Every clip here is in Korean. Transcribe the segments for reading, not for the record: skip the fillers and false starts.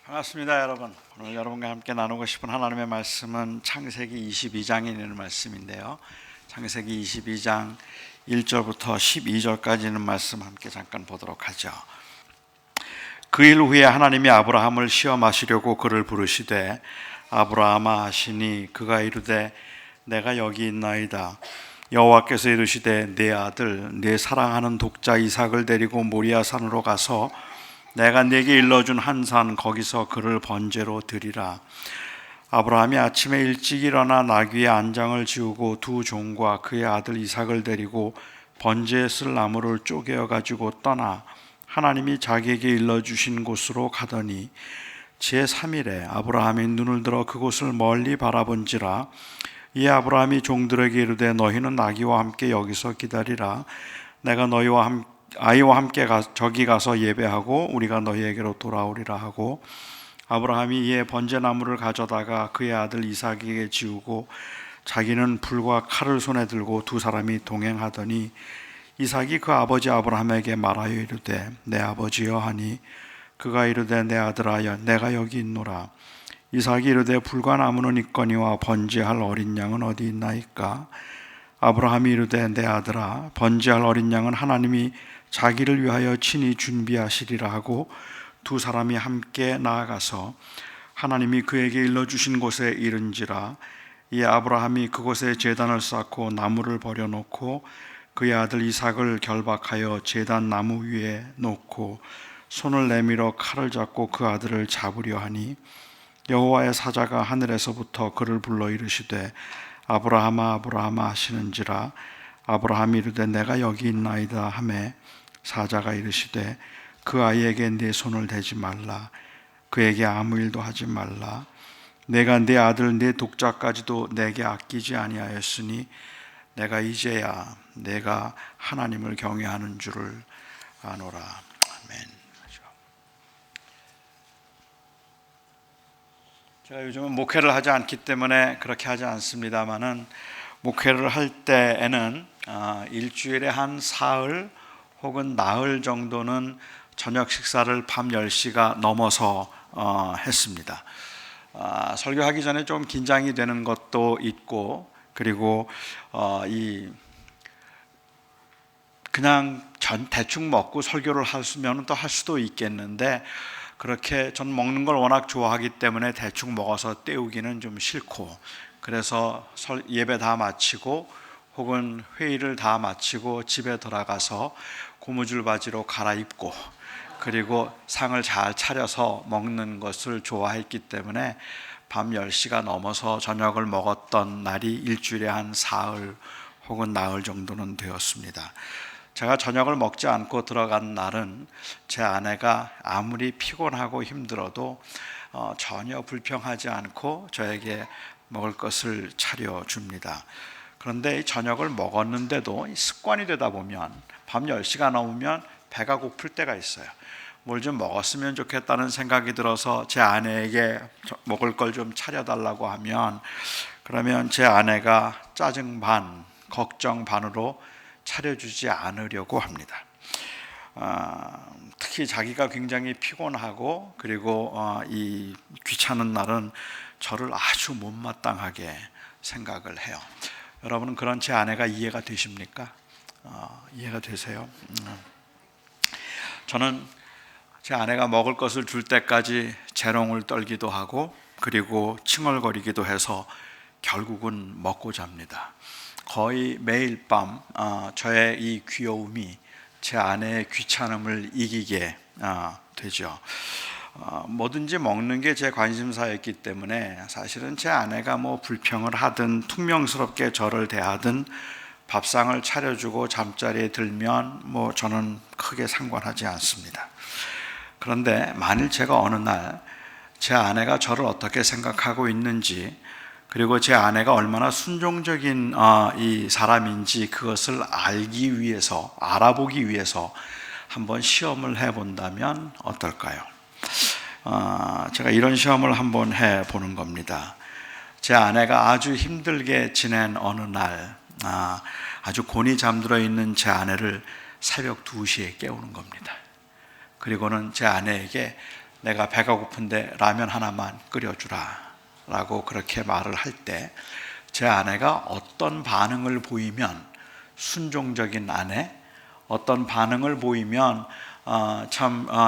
반갑습니다, 여러분. 오늘 여러분과 함께 나누고 싶은 하나님의 말씀은 창세기 22장에 있는 말씀인데요. 창세기 22장 1절부터 12절까지 있는 말씀 함께 잠깐 보도록 하죠. 그 일 후에 하나님이 아브라함을 시험하시려고 그를 부르시되 아브라함아 하시니 그가 이르되 내가 여기 있나이다. 여호와께서 이르시되 내 아들 내 사랑하는 독자 이삭을 데리고 모리아 산으로 가서 내가 네게 일러준 한 산 거기서 그를 번제로 드리라. 아브라함이 아침에 일찍 일어나 나귀의 안장을 지우고 두 종과 그의 아들 이삭을 데리고 번제에 쓸 나무를 쪼개어 가지고 떠나 하나님이 자기에게 일러주신 곳으로 가더니 제3일에 아브라함이 눈을 들어 그곳을 멀리 바라본지라. 이에 아브라함이 종들에게 이르되 너희는 나귀와 함께 여기서 기다리라. 내가 너희와 아이와 함께 저기 가서 예배하고 우리가 너희에게로 돌아오리라 하고, 아브라함이 이에 번제나무를 가져다가 그의 아들 이삭에게 지우고 자기는 불과 칼을 손에 들고 두 사람이 동행하더니 이삭이 그 아버지 아브라함에게 말하여 이르되 내 아버지여 하니 그가 이르되 내 아들아 내가 여기 있노라. 이삭이 이르되 불과 나무는 있거니와 번제할 어린 양은 어디 있나이까. 아브라함이 이르되 내 아들아 번제할 어린 양은 하나님이 자기를 위하여 친히 준비하시리라 하고 두 사람이 함께 나아가서 하나님이 그에게 일러주신 곳에 이른지라. 이에 아브라함이 그곳에 제단을 쌓고 나무를 버려놓고 그의 아들 이삭을 결박하여 제단 나무 위에 놓고 손을 내밀어 칼을 잡고 그 아들을 잡으려 하니 여호와의 사자가 하늘에서부터 그를 불러 이르시되 아브라함아 아브라함아 하시는지라. 아브라함이 이르되 내가 여기 있나이다 하매 사자가 이르시되 그 아이에게 네 손을 대지 말라. 그에게 아무 일도 하지 말라. 내가 네 아들 네 독자까지도 내게 아끼지 아니하였으니 내가 이제야 내가 하나님을 경외하는 줄을 아노라. 아멘. 제가 요즘은 목회를 하지 않기 때문에 그렇게 하지 않습니다만은 목회를 할 때에는 일주일에 한 사흘 혹은 나흘 정도는 저녁 식사를 밤 10시가 넘어서 했습니다. 설교하기 전에 좀 긴장이 되는 것도 있고, 그리고 그냥 대충 먹고 설교를 하면 또 할 수도 있겠는데, 그렇게 전 먹는 걸 워낙 좋아하기 때문에 대충 먹어서 때우기는 좀 싫고, 그래서 예배 다 마치고 혹은 회의를 다 마치고 집에 돌아가서 고무줄 바지로 갈아입고 그리고 상을 잘 차려서 먹는 것을 좋아했기 때문에 밤 10시가 넘어서 저녁을 먹었던 날이 일주일에 한 사흘 혹은 나흘 정도는 되었습니다. 제가 저녁을 먹지 않고 들어간 날은 제 아내가 아무리 피곤하고 힘들어도 전혀 불평하지 않고 저에게 먹을 것을 차려줍니다. 그런데 저녁을 먹었는데도 습관이 되다 보면 밤 10시가 넘으면 배가 고플 때가 있어요. 뭘 좀 먹었으면 좋겠다는 생각이 들어서 제 아내에게 먹을 걸 좀 차려달라고 하면, 그러면 제 아내가 짜증 반, 걱정 반으로 차려주지 않으려고 합니다. 특히 자기가 굉장히 피곤하고 그리고 이 귀찮은 날은 저를 아주 못마땅하게 생각을 해요. 여러분은 그런 제 아내가 이해가 되십니까? 이해가 되세요? 저는 제 아내가 먹을 것을 줄 때까지 재롱을 떨기도 하고 그리고 칭얼거리기도 해서 결국은 먹고 잡니다. 거의 매일 밤 저의 이 귀여움이 제 아내의 귀찮음을 이기게 되죠. 뭐든지 먹는 게 제 관심사였기 때문에 사실은 제 아내가 뭐 불평을 하든 퉁명스럽게 저를 대하든 밥상을 차려주고 잠자리에 들면 뭐 저는 크게 상관하지 않습니다. 그런데 만일 제가 어느 날 제 아내가 저를 어떻게 생각하고 있는지, 그리고 제 아내가 얼마나 순종적인 이 사람인지 그것을 알아보기 위해서 한번 시험을 해본다면 어떨까요? 제가 이런 시험을 한번 해보는 겁니다. 제 아내가 아주 힘들게 지낸 어느 날 아주 곤히 잠들어 있는 제 아내를 새벽 2시에 깨우는 겁니다. 그리고는 제 아내에게 내가 배가 고픈데 라면 하나만 끓여주라 라고 그렇게 말을 할 때 제 아내가 어떤 반응을 보이면 순종적인 아내, 어떤 반응을 보이면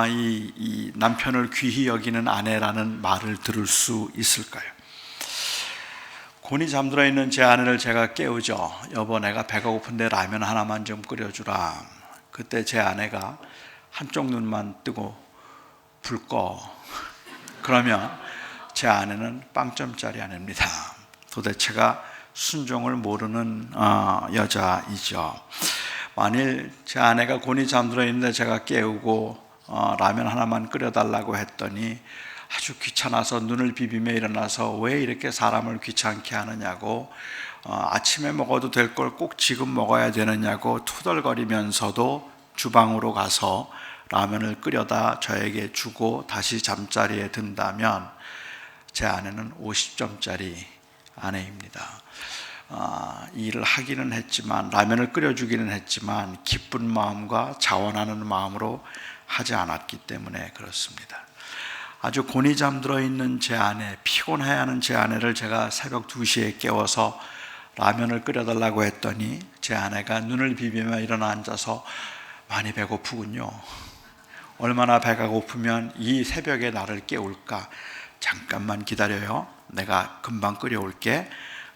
이 남편을 귀히 여기는 아내라는 말을 들을 수 있을까요? 곤히 잠들어 있는 제 아내를 제가 깨우죠. 여보, 내가 배가 고픈데 라면 하나만 좀 끓여주라. 그때 제 아내가 한쪽 눈만 뜨고 불 꺼. 그러면 제 아내는 빵점짜리 아내입니다. 도대체가 순종을 모르는 여자이죠. 만일 제 아내가 곤히 잠들어 있는데 제가 깨우고 라면 하나만 끓여달라고 했더니 아주 귀찮아서 눈을 비비며 일어나서 왜 이렇게 사람을 귀찮게 하느냐고, 아침에 먹어도 될 걸 꼭 지금 먹어야 되느냐고 투덜거리면서도 주방으로 가서 라면을 끓여다 저에게 주고 다시 잠자리에 든다면 제 아내는 50점짜리 아내입니다. 일을 하기는 했지만, 라면을 끓여주기는 했지만 기쁜 마음과 자원하는 마음으로 하지 않았기 때문에 그렇습니다. 아주 곤히 잠들어 있는 제 아내, 피곤해하는 제 아내를 제가 새벽 2시에 깨워서 라면을 끓여달라고 했더니 제 아내가 눈을 비비며 일어나 앉아서 많이 배고프군요. 얼마나 배가 고프면 이 새벽에 나를 깨울까? 잠깐만 기다려요. 내가 금방 끓여올게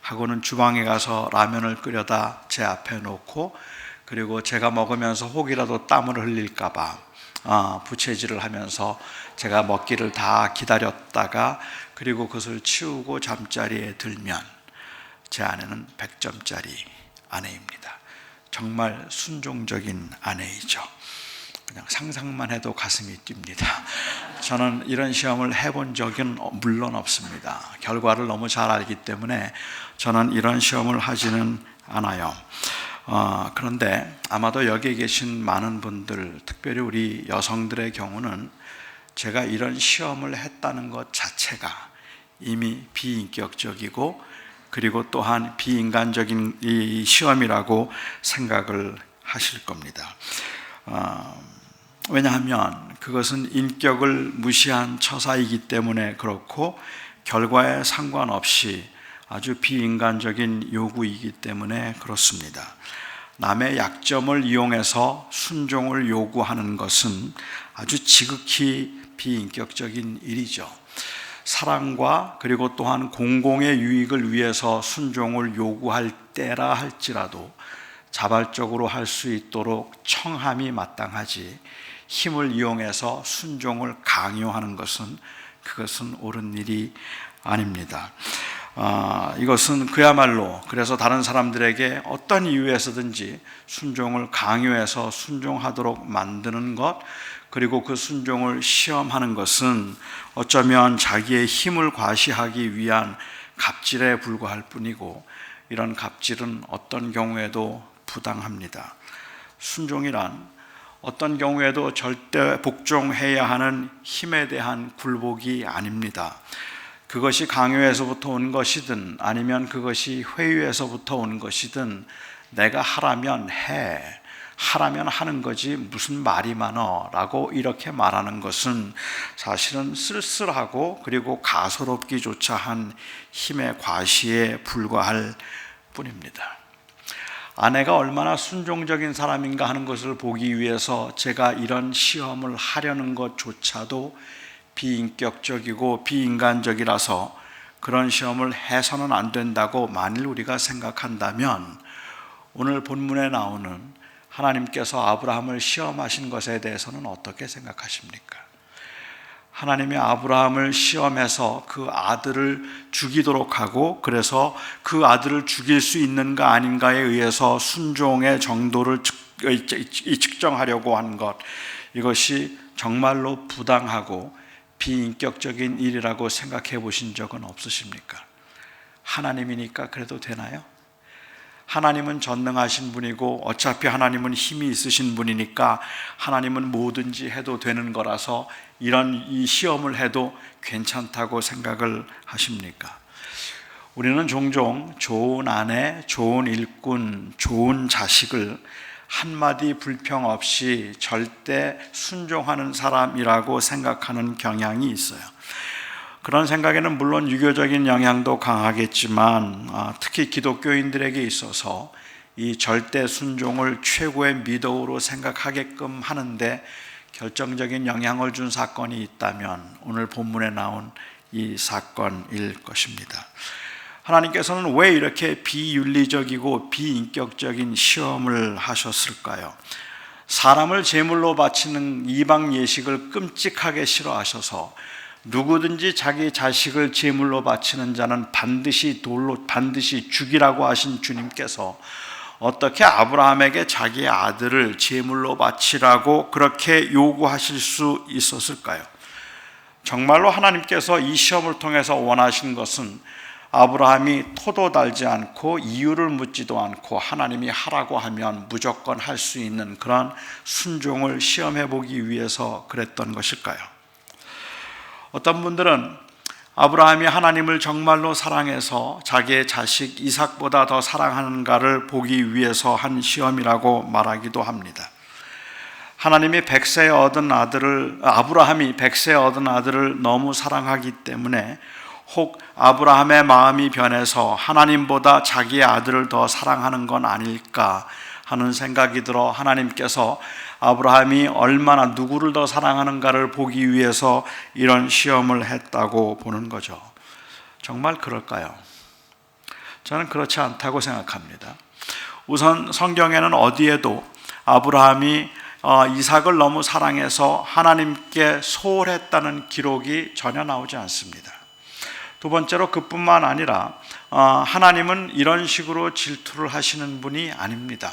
하고는 주방에 가서 라면을 끓여다 제 앞에 놓고, 그리고 제가 먹으면서 혹이라도 땀을 흘릴까 봐 부채질을 하면서 제가 먹기를 다 기다렸다가 그리고 그것을 치우고 잠자리에 들면 제 아내는 100점짜리 아내입니다. 정말 순종적인 아내이죠. 그냥 상상만 해도 가슴이 뜁니다. 저는 이런 시험을 해본 적은 물론 없습니다. 결과를 너무 잘 알기 때문에 저는 이런 시험을 하지는 않아요. 그런데 아마도 여기 계신 많은 분들, 특별히 우리 여성들의 경우는 제가 이런 시험을 했다는 것 자체가 이미 비인격적이고, 그리고 또한 비인간적인 이 시험이라고 생각을 하실 겁니다. 왜냐하면 그것은 인격을 무시한 처사이기 때문에 그렇고, 결과에 상관없이 아주 비인간적인 요구이기 때문에 그렇습니다. 남의 약점을 이용해서 순종을 요구하는 것은 아주 지극히 비인격적인 일이죠. 사랑과 그리고 또한 공공의 유익을 위해서 순종을 요구할 때라 할지라도 자발적으로 할 수 있도록 청함이 마땅하지, 힘을 이용해서 순종을 강요하는 것은 그것은 옳은 일이 아닙니다. 이것은 그야말로 그래서 다른 사람들에게 어떤 이유에서든지 순종을 강요해서 순종하도록 만드는 것, 그리고 그 순종을 시험하는 것은 어쩌면 자기의 힘을 과시하기 위한 갑질에 불과할 뿐이고, 이런 갑질은 어떤 경우에도 부당합니다. 순종이란 어떤 경우에도 절대 복종해야 하는 힘에 대한 굴복이 아닙니다. 그것이 강요에서부터 온 것이든 아니면 그것이 회유에서부터 온 것이든 내가 하라면 해, 하라면 하는 거지 무슨 말이 많어 라고 이렇게 말하는 것은 사실은 쓸쓸하고 그리고 가소롭기조차 한 힘의 과시에 불과할 뿐입니다. 아내가 얼마나 순종적인 사람인가 하는 것을 보기 위해서 제가 이런 시험을 하려는 것조차도 비인격적이고 비인간적이라서 그런 시험을 해서는 안 된다고 만일 우리가 생각한다면, 오늘 본문에 나오는 하나님께서 아브라함을 시험하신 것에 대해서는 어떻게 생각하십니까? 하나님이 아브라함을 시험해서 그 아들을 죽이도록 하고, 그래서 그 아들을 죽일 수 있는가 아닌가에 의해서 순종의 정도를 측정하려고 한 것, 이것이 정말로 부당하고 비인격적인 일이라고 생각해 보신 적은 없으십니까? 하나님이니까 그래도 되나요? 하나님은 전능하신 분이고 어차피 하나님은 힘이 있으신 분이니까 하나님은 뭐든지 해도 되는 거라서 이런 이 시험을 해도 괜찮다고 생각을 하십니까? 우리는 종종 좋은 아내, 좋은 일꾼, 좋은 자식을 한마디 불평 없이 절대 순종하는 사람이라고 생각하는 경향이 있어요. 그런 생각에는 물론 유교적인 영향도 강하겠지만 특히 기독교인들에게 있어서 이 절대 순종을 최고의 미덕으로 생각하게끔 하는데 결정적인 영향을 준 사건이 있다면 오늘 본문에 나온 이 사건일 것입니다. 하나님께서는 왜 이렇게 비윤리적이고 비인격적인 시험을 하셨을까요? 사람을 제물로 바치는 이방 예식을 끔찍하게 싫어하셔서 누구든지 자기 자식을 제물로 바치는 자는 반드시 죽이라고 하신 주님께서 어떻게 아브라함에게 자기의 아들을 제물로 바치라고 그렇게 요구하실 수 있었을까요? 정말로 하나님께서 이 시험을 통해서 원하신 것은 아브라함이 토도 달지 않고 이유를 묻지도 않고 하나님이 하라고 하면 무조건 할 수 있는 그런 순종을 시험해 보기 위해서 그랬던 것일까요? 어떤 분들은 아브라함이 하나님을 정말로 사랑해서 자기의 자식 이삭보다 더 사랑하는가를 보기 위해서 한 시험이라고 말하기도 합니다. 아브라함이 100세에 얻은 아들을 너무 사랑하기 때문에 혹 아브라함의 마음이 변해서 하나님보다 자기의 아들을 더 사랑하는 건 아닐까 하는 생각이 들어 하나님께서 아브라함이 얼마나 누구를 더 사랑하는가를 보기 위해서 이런 시험을 했다고 보는 거죠. 정말 그럴까요? 저는 그렇지 않다고 생각합니다. 우선 성경에는 어디에도 아브라함이 이삭을 너무 사랑해서 하나님께 소홀했다는 기록이 전혀 나오지 않습니다. 두 번째로 그뿐만 아니라 하나님은 이런 식으로 질투를 하시는 분이 아닙니다.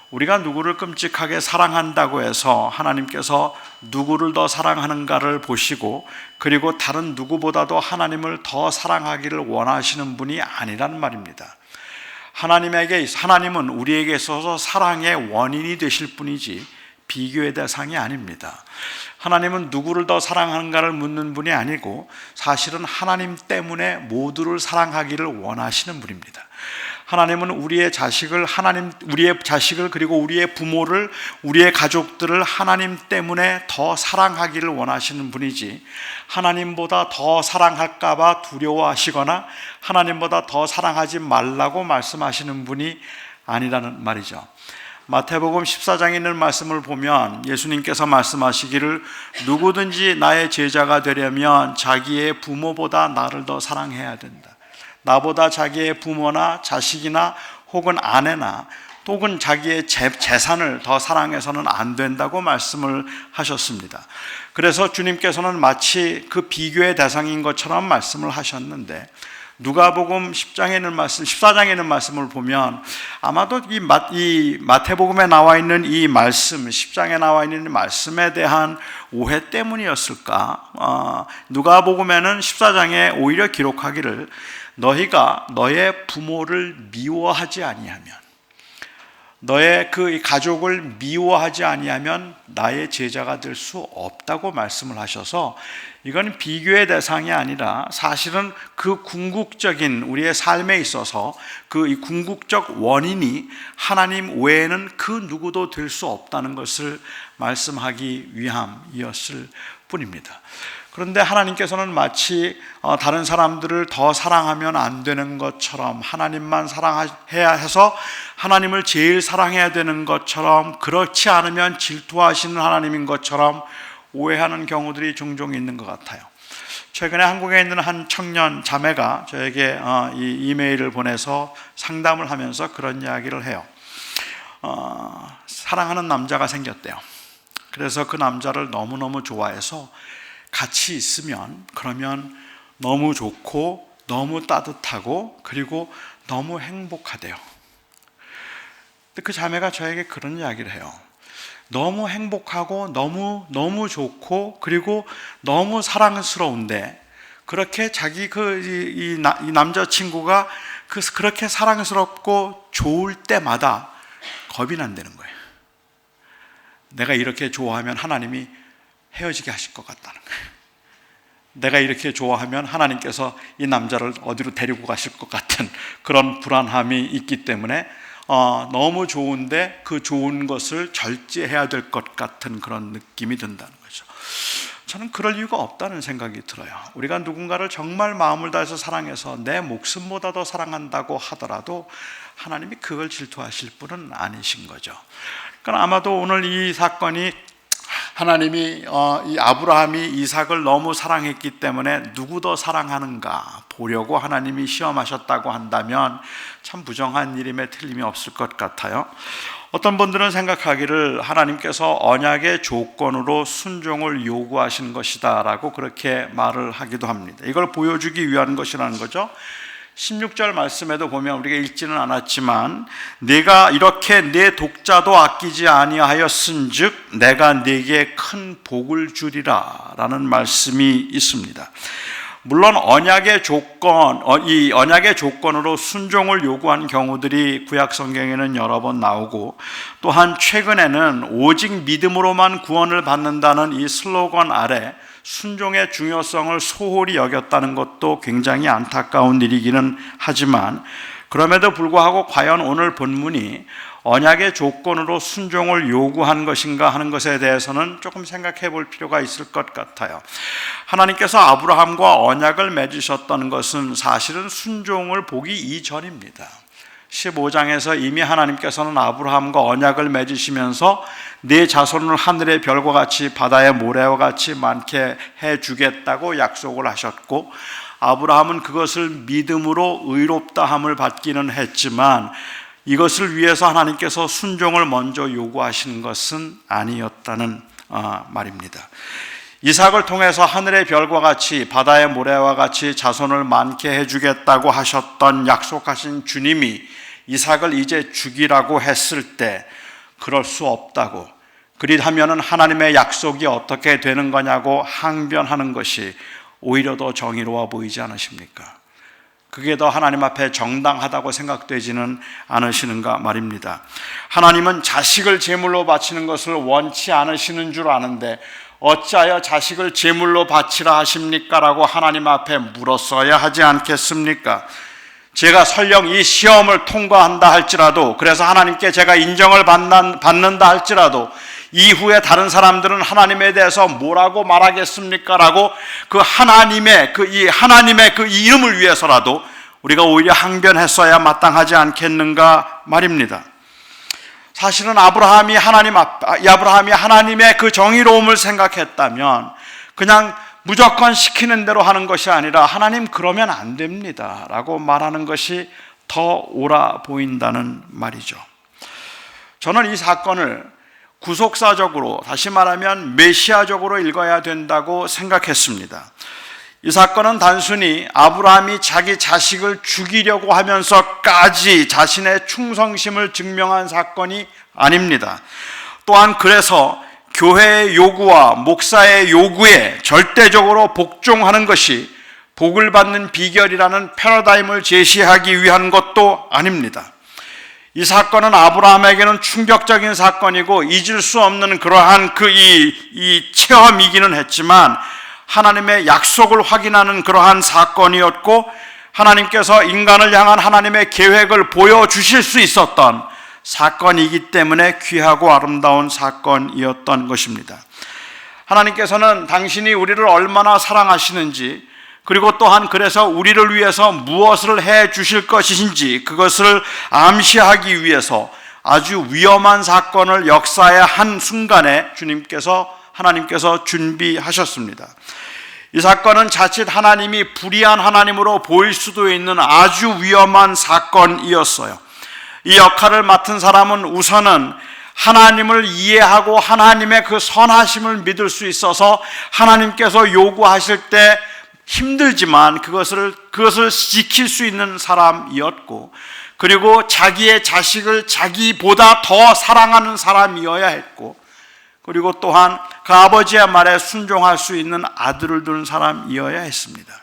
우리가 누구를 끔찍하게 사랑한다고 해서 하나님께서 누구를 더 사랑하는가를 보시고 그리고 다른 누구보다도 하나님을 더 사랑하기를 원하시는 분이 아니란 말입니다. 하나님은 우리에게 있어서 사랑의 원인이 되실 분이지 비교의 대상이 아닙니다. 하나님은 누구를 더 사랑하는가를 묻는 분이 아니고 사실은 하나님 때문에 모두를 사랑하기를 원하시는 분입니다. 하나님은 우리의 자식을 그리고 우리의 부모를, 우리의 가족들을 하나님 때문에 더 사랑하기를 원하시는 분이지 하나님보다 더 사랑할까 봐 두려워하시거나 하나님보다 더 사랑하지 말라고 말씀하시는 분이 아니라는 말이죠. 마태복음 14장에 있는 말씀을 보면 예수님께서 말씀하시기를 누구든지 나의 제자가 되려면 자기의 부모보다 나를 더 사랑해야 된다. 나보다 자기의 부모나 자식이나 혹은 아내나 혹은 자기의 재산을 더 사랑해서는 안 된다고 말씀을 하셨습니다. 그래서 주님께서는 마치 그 비교의 대상인 것처럼 말씀을 하셨는데 누가복음 14장에 있는 말씀을 보면 아마도 이 마태복음에 나와 있는 이 말씀, 10장에 나와 있는 말씀에 대한 오해 때문이었을까? 누가복음에는 14장에 오히려 기록하기를 너희가 너의 부모를 미워하지 아니하면, 너의 그 가족을 미워하지 아니하면 나의 제자가 될 수 없다고 말씀을 하셔서 이건 비교의 대상이 아니라 사실은 그 궁극적인 우리의 삶에 있어서 그 궁극적 원인이 하나님 외에는 그 누구도 될 수 없다는 것을 말씀하기 위함이었을 뿐입니다. 그런데 하나님께서는 마치 다른 사람들을 더 사랑하면 안 되는 것처럼 하나님만 사랑해야 해서 하나님을 제일 사랑해야 되는 것처럼 그렇지 않으면 질투하시는 하나님인 것처럼 오해하는 경우들이 종종 있는 것 같아요. 최근에 한국에 있는 한 청년 자매가 저에게 이 이메일을 보내서 상담을 하면서 그런 이야기를 해요. 사랑하는 남자가 생겼대요. 그래서 그 남자를 너무너무 좋아해서 같이 있으면 그러면 너무 좋고 너무 따뜻하고 그리고 너무 행복하대요. 근데 그 자매가 저에게 그런 이야기를 해요. 너무 행복하고 너무 좋고 그리고 너무 사랑스러운데 그렇게 자기 이 남자친구가 그렇게 사랑스럽고 좋을 때마다 겁이 난다는 거예요. 내가 이렇게 좋아하면 하나님이 헤어지게 하실 것 같다는 거예요. 내가 이렇게 좋아하면 하나님께서 이 남자를 어디로 데리고 가실 것 같은 그런 불안함이 있기 때문에 너무 좋은데 그 좋은 것을 절제해야 될 것 같은 그런 느낌이 든다는 거죠. 저는 그럴 이유가 없다는 생각이 들어요. 우리가 누군가를 정말 마음을 다해서 사랑해서 내 목숨보다 더 사랑한다고 하더라도 하나님이 그걸 질투하실 분은 아니신 거죠. 그러니까 아마도 오늘 이 사건이 하나님이 이 아브라함이 이삭을 너무 사랑했기 때문에 누구 더 사랑하는가 보려고 하나님이 시험하셨다고 한다면 참 부정한 일임에 틀림이 없을 것 같아요. 어떤 분들은 생각하기를 하나님께서 언약의 조건으로 순종을 요구하신 것이다 라고 그렇게 말을 하기도 합니다. 이걸 보여주기 위한 것이라는 거죠. 16절 말씀에도 보면 우리가 읽지는 않았지만 내가 이렇게 내 독자도 아끼지 아니하였은즉 내가 네게 큰 복을 주리라 라는 말씀이 있습니다. 물론 언약의 조건, 이 언약의 조건으로 순종을 요구한 경우들이 구약 성경에는 여러 번 나오고 또한 최근에는 오직 믿음으로만 구원을 받는다는 이 슬로건 아래 순종의 중요성을 소홀히 여겼다는 것도 굉장히 안타까운 일이기는 하지만 그럼에도 불구하고 과연 오늘 본문이 언약의 조건으로 순종을 요구한 것인가 하는 것에 대해서는 조금 생각해 볼 필요가 있을 것 같아요. 하나님께서 아브라함과 언약을 맺으셨던 것은 사실은 순종을 보기 이전입니다. 15장에서 이미 하나님께서는 아브라함과 언약을 맺으시면서 네 자손을 하늘의 별과 같이 바다의 모래와 같이 많게 해주겠다고 약속을 하셨고 아브라함은 그것을 믿음으로 의롭다함을 받기는 했지만 이것을 위해서 하나님께서 순종을 먼저 요구하신 것은 아니었다는 말입니다. 이삭을 통해서 하늘의 별과 같이 바다의 모래와 같이 자손을 많게 해주겠다고 하셨던 약속하신 주님이 이삭을 이제 죽이라고 했을 때 그럴 수 없다고 그리하면은 하나님의 약속이 어떻게 되는 거냐고 항변하는 것이 오히려 더 정의로워 보이지 않으십니까? 그게 더 하나님 앞에 정당하다고 생각되지는 않으시는가 말입니다. 하나님은 자식을 제물로 바치는 것을 원치 않으시는 줄 아는데 어찌하여 자식을 제물로 바치라 하십니까? 라고 하나님 앞에 물었어야 하지 않겠습니까? 제가 설령 이 시험을 통과한다 할지라도 그래서 하나님께 제가 인정을 받는다 할지라도 이후에 다른 사람들은 하나님에 대해서 뭐라고 말하겠습니까? 라고 그 하나님의 그 이름을 위해서라도 우리가 오히려 항변했어야 마땅하지 않겠는가 말입니다. 사실은 아브라함이 하나님의 그 정의로움을 생각했다면 그냥 무조건 시키는 대로 하는 것이 아니라 하나님 그러면 안 됩니다 라고 말하는 것이 더 옳아 보인다는 말이죠. 저는 이 사건을 구속사적으로 다시 말하면 메시아적으로 읽어야 된다고 생각했습니다. 이 사건은 단순히 아브라함이 자기 자식을 죽이려고 하면서까지 자신의 충성심을 증명한 사건이 아닙니다. 또한 그래서 교회의 요구와 목사의 요구에 절대적으로 복종하는 것이 복을 받는 비결이라는 패러다임을 제시하기 위한 것도 아닙니다. 이 사건은 아브라함에게는 충격적인 사건이고 잊을 수 없는 그러한 이 체험이기는 했지만 하나님의 약속을 확인하는 그러한 사건이었고 하나님께서 인간을 향한 하나님의 계획을 보여주실 수 있었던 사건이기 때문에 귀하고 아름다운 사건이었던 것입니다. 하나님께서는 당신이 우리를 얼마나 사랑하시는지 그리고 또한 그래서 우리를 위해서 무엇을 해 주실 것인지 그것을 암시하기 위해서 아주 위험한 사건을 역사의 한 순간에 하나님께서 준비하셨습니다. 이 사건은 자칫 하나님이 불의한 하나님으로 보일 수도 있는 아주 위험한 사건이었어요. 이 역할을 맡은 사람은 우선은 하나님을 이해하고 하나님의 그 선하심을 믿을 수 있어서 하나님께서 요구하실 때 힘들지만 그것을 지킬 수 있는 사람이었고 그리고 자기의 자식을 자기보다 더 사랑하는 사람이어야 했고 그리고 또한 그 아버지의 말에 순종할 수 있는 아들을 둔 사람이어야 했습니다.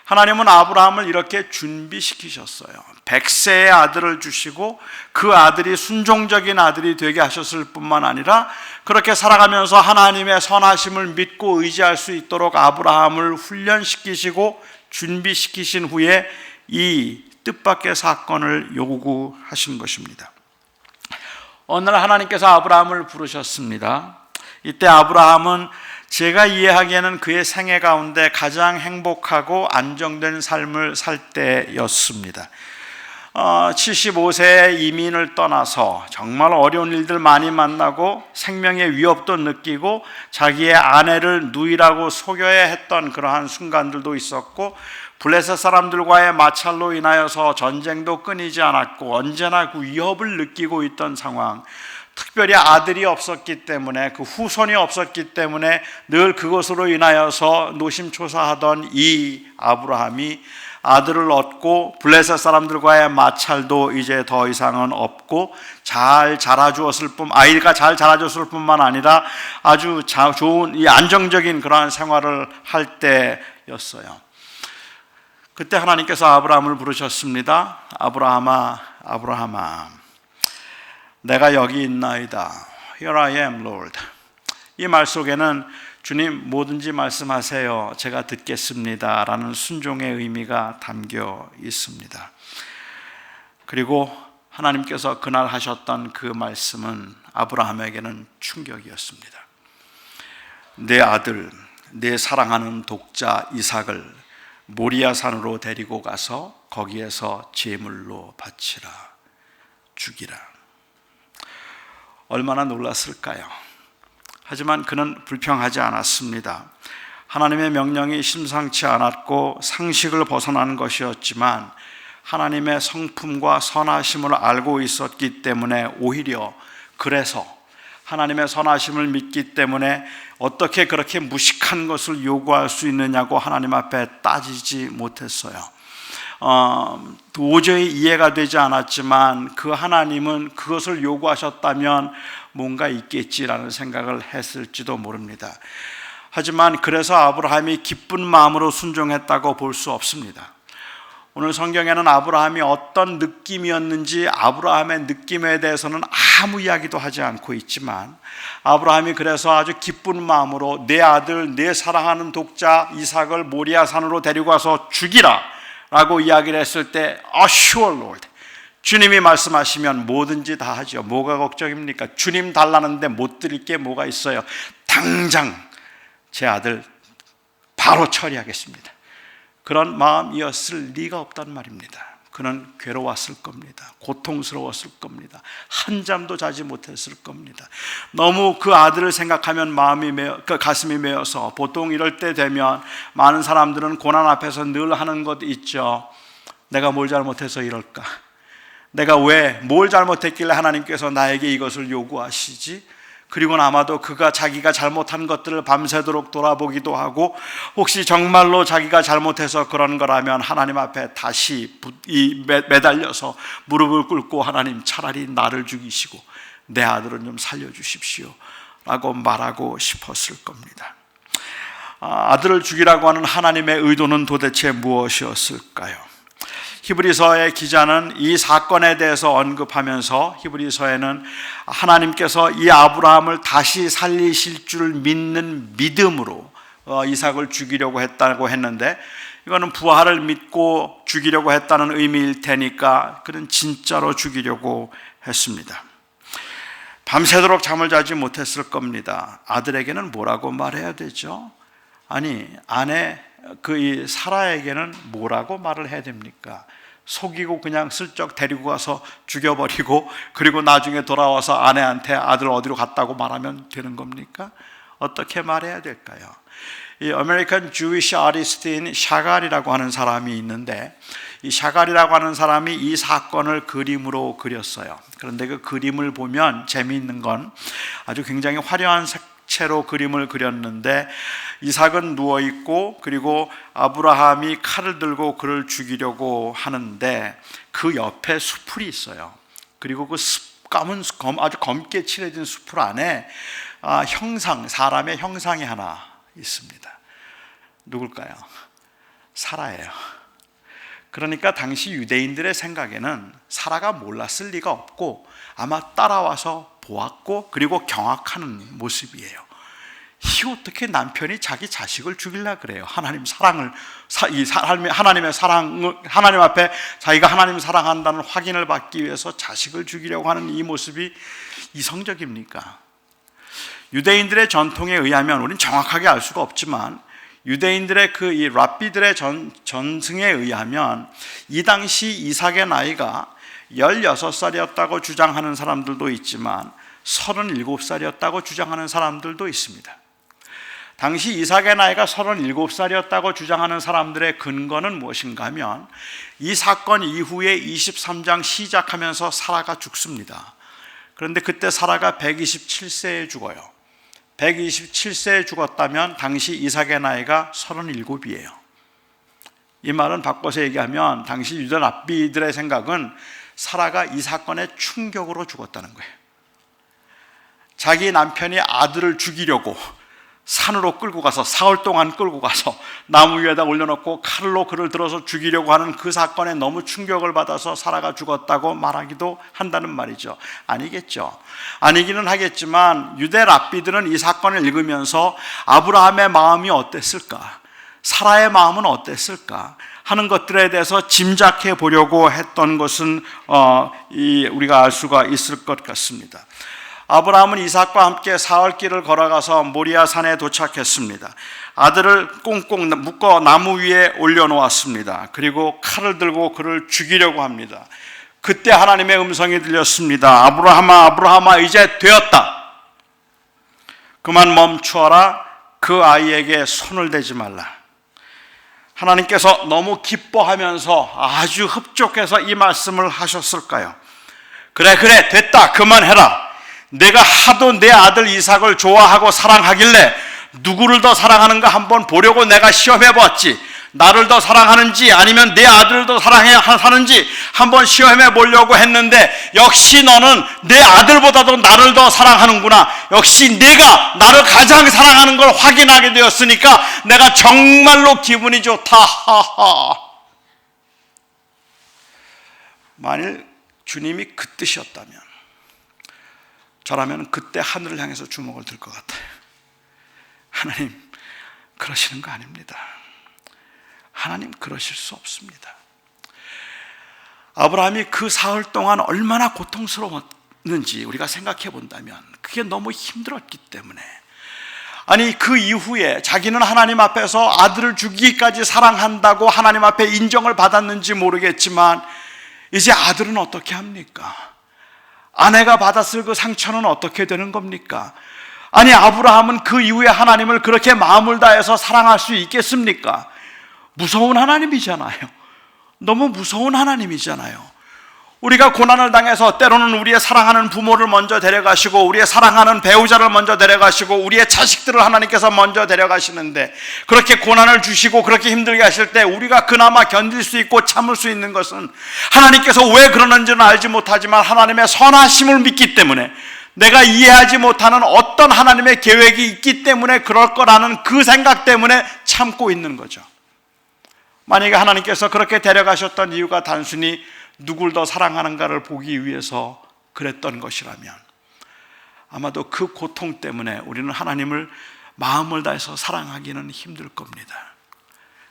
하나님은 아브라함을 이렇게 준비시키셨어요. 100세의 아들을 주시고 그 아들이 순종적인 아들이 되게 하셨을 뿐만 아니라 그렇게 살아가면서 하나님의 선하심을 믿고 의지할 수 있도록 아브라함을 훈련시키시고 준비시키신 후에 이 뜻밖의 사건을 요구하신 것입니다. 어느 날 하나님께서 아브라함을 부르셨습니다. 이때 아브라함은 제가 이해하기에는 그의 생애 가운데 가장 행복하고 안정된 삶을 살 때였습니다. 75세에 이민을 떠나서 정말 어려운 일들 많이 만나고 생명의 위협도 느끼고 자기의 아내를 누이라고 속여야 했던 그러한 순간들도 있었고, 블레셋 사람들과의 마찰로 인하여서 전쟁도 끊이지 않았고 언제나 그 위협을 느끼고 있던 상황, 특별히 아들이 없었기 때문에, 그 후손이 없었기 때문에 늘 그것으로 인하여서 노심초사하던 이 아브라함이 아들을 얻고 블레셋 사람들과의 마찰도 이제 더 이상은 없고 아이가 잘 자라줬을 뿐만 아니라 아주 좋은 이 안정적인 그러한 생활을 할 때였어요. 그때 하나님께서 아브라함을 부르셨습니다. 아브라함아, 아브라함아, 내가 여기 있나이다. Here I am, Lord. 이 말 속에는 주님 뭐든지 말씀하세요, 제가 듣겠습니다 라는 순종의 의미가 담겨 있습니다. 그리고 하나님께서 그날 하셨던 그 말씀은 아브라함에게는 충격이었습니다. 내 아들, 내 사랑하는 독자 이삭을 모리아 산으로 데리고 가서 거기에서 제물로 바치라, 죽이라. 얼마나 놀랐을까요? 하지만 그는 불평하지 않았습니다. 하나님의 명령이 심상치 않았고 상식을 벗어난 것이었지만 하나님의 성품과 선하심을 알고 있었기 때문에, 오히려 그래서 하나님의 선하심을 믿기 때문에 어떻게 그렇게 무식한 것을 요구할 수 있느냐고 하나님 앞에 따지지 못했어요. 도저히 이해가 되지 않았지만 그 하나님은 그것을 요구하셨다면 뭔가 있겠지라는 생각을 했을지도 모릅니다. 하지만 그래서 아브라함이 기쁜 마음으로 순종했다고 볼 수 없습니다. 오늘 성경에는 아브라함이 어떤 느낌이었는지, 아브라함의 느낌에 대해서는 아무 이야기도 하지 않고 있지만, 아브라함이 그래서 아주 기쁜 마음으로 내 아들, 내 사랑하는 독자 이삭을 모리아 산으로 데리고 가서 죽이라 라고 이야기를 했을 때, Sure Lord, 주님이 말씀하시면 뭐든지 다 하죠. 뭐가 걱정입니까? 주님 달라는데 못 드릴 게 뭐가 있어요? 당장 제 아들 바로 처리하겠습니다. 그런 마음이었을 리가 없단 말입니다. 그는 괴로웠을 겁니다. 고통스러웠을 겁니다. 한잠도 자지 못했을 겁니다. 너무 그 아들을 생각하면 가슴이 메어서, 보통 이럴 때 되면 많은 사람들은 고난 앞에서 늘 하는 것 있죠. 내가 뭘 잘못해서 이럴까? 내가 뭘 잘못했길래 하나님께서 나에게 이것을 요구하시지? 그리고 아마도 자기가 잘못한 것들을 밤새도록 돌아보기도 하고, 혹시 정말로 자기가 잘못해서 그런 거라면 하나님 앞에 다시 매달려서 무릎을 꿇고, 하나님 차라리 나를 죽이시고 내 아들은 좀 살려주십시오 라고 말하고 싶었을 겁니다. 아들을 죽이라고 하는 하나님의 의도는 도대체 무엇이었을까요? 히브리서의 기자는 이 사건에 대해서 언급하면서, 히브리서에는 하나님께서 이 아브라함을 다시 살리실 줄 믿는 믿음으로 이삭을 죽이려고 했다고 했는데, 이거는 부활을 믿고 죽이려고 했다는 의미일 테니까 그는 진짜로 죽이려고 했습니다. 밤새도록 잠을 자지 못했을 겁니다. 아들에게는 뭐라고 말해야 되죠? 아니, 아내 이 사라에게는 뭐라고 말을 해야 됩니까? 속이고 그냥 슬쩍 데리고 가서 죽여버리고, 그리고 나중에 돌아와서 아내한테 아들 어디로 갔다고 말하면 되는 겁니까? 어떻게 말해야 될까요? 이 아메리칸 주위시 아티스트인 샤갈이라고 하는 사람이 있는데, 이 샤갈이라고 하는 사람이 이 사건을 그림으로 그렸어요. 그런데 그 그림을 보면 재미있는 건, 아주 굉장히 화려한 색채로 그림을 그렸는데, 이삭은 누워있고, 그리고 아브라함이 칼을 들고 그를 죽이려고 하는데 그 옆에 수풀이 있어요. 그리고 그 아주 검게 칠해진 수풀 안에 사람의 형상이 하나 있습니다. 누굴까요? 사라예요. 그러니까 당시 유대인들의 생각에는 사라가 몰랐을 리가 없고, 아마 따라와서 보았고 그리고 경악하는 모습이에요. 이 어떻게 남편이 자기 자식을 죽이려 그래요? 하나님의 사랑, 하나님 앞에 자기가 하나님 사랑한다는 확인을 받기 위해서 자식을 죽이려고 하는 이 모습이 이성적입니까? 유대인들의 전통에 의하면, 우리는 정확하게 알 수가 없지만 유대인들의 이 랍비들의 전승에 의하면 이 당시 이삭의 나이가 16살이었다고 주장하는 사람들도 있지만 37살이었다고 주장하는 사람들도 있습니다. 당시 이삭의 나이가 37살이었다고 주장하는 사람들의 근거는 무엇인가 하면 이 사건 이후에 23장 시작하면서 사라가 죽습니다. 그런데 그때 사라가 127세에 죽어요. 127세에 죽었다면 당시 이삭의 나이가 37이에요. 이 말은 바꿔서 얘기하면 당시 유대 랍비들의 생각은 사라가 이 사건의 충격으로 죽었다는 거예요. 자기 남편이 아들을 죽이려고 산으로 끌고 가서 사흘 동안 끌고 가서 나무 위에다 올려놓고 칼로 그를 들어서 죽이려고 하는 그 사건에 너무 충격을 받아서 사라가 죽었다고 말하기도 한다는 말이죠. 아니겠죠. 아니기는 하겠지만 유대 랍비들은 이 사건을 읽으면서 아브라함의 마음이 어땠을까, 사라의 마음은 어땠을까 하는 것들에 대해서 짐작해 보려고 했던 것은 우리가 알 수가 있을 것 같습니다. 아브라함은 이삭과 함께 사흘길을 걸어가서 모리아 산에 도착했습니다. 아들을 꽁꽁 묶어 나무 위에 올려놓았습니다. 그리고 칼을 들고 그를 죽이려고 합니다. 그때 하나님의 음성이 들렸습니다. 아브라함아, 아브라함아, 이제 되었다. 그만 멈추어라. 그 아이에게 손을 대지 말라. 하나님께서 너무 기뻐하면서 아주 흡족해서 이 말씀을 하셨을까요? 그래 됐다, 그만해라. 내가 하도 내 아들 이삭을 좋아하고 사랑하길래 누구를 더 사랑하는가 한번 보려고 내가 시험해 보았지. 나를 더 사랑하는지 아니면 내 아들을 더 사랑하는지 한번 시험해 보려고 했는데 역시 너는 내 아들보다도 나를 더 사랑하는구나. 역시 내가 나를 가장 사랑하는 걸 확인하게 되었으니까 내가 정말로 기분이 좋다. 만일 주님이 그 뜻이었다면 저라면 그때 하늘을 향해서 주먹을 들 것 같아요. 하나님, 그러시는 거 아닙니다. 하나님, 그러실 수 없습니다. 아브라함이 그 사흘 동안 얼마나 고통스러웠는지 우리가 생각해 본다면 그게 너무 힘들었기 때문에, 아니 그 이후에 자기는 하나님 앞에서 아들을 죽이기까지 사랑한다고 하나님 앞에 인정을 받았는지 모르겠지만 이제 아들은 어떻게 합니까? 아내가 받았을 그 상처는 어떻게 되는 겁니까? 아니 아브라함은 그 이후에 하나님을 그렇게 마음을 다해서 사랑할 수 있겠습니까? 무서운 하나님이잖아요. 너무 무서운 하나님이잖아요. 우리가 고난을 당해서 때로는 우리의 사랑하는 부모를 먼저 데려가시고 우리의 사랑하는 배우자를 먼저 데려가시고 우리의 자식들을 하나님께서 먼저 데려가시는데, 그렇게 고난을 주시고 그렇게 힘들게 하실 때 우리가 그나마 견딜 수 있고 참을 수 있는 것은 하나님께서 왜 그러는지는 알지 못하지만 하나님의 선하심을 믿기 때문에, 내가 이해하지 못하는 어떤 하나님의 계획이 있기 때문에 그럴 거라는 그 생각 때문에 참고 있는 거죠. 만약에 하나님께서 그렇게 데려가셨던 이유가 단순히 누굴 더 사랑하는가를 보기 위해서 그랬던 것이라면 아마도 그 고통 때문에 우리는 하나님을 마음을 다해서 사랑하기는 힘들 겁니다.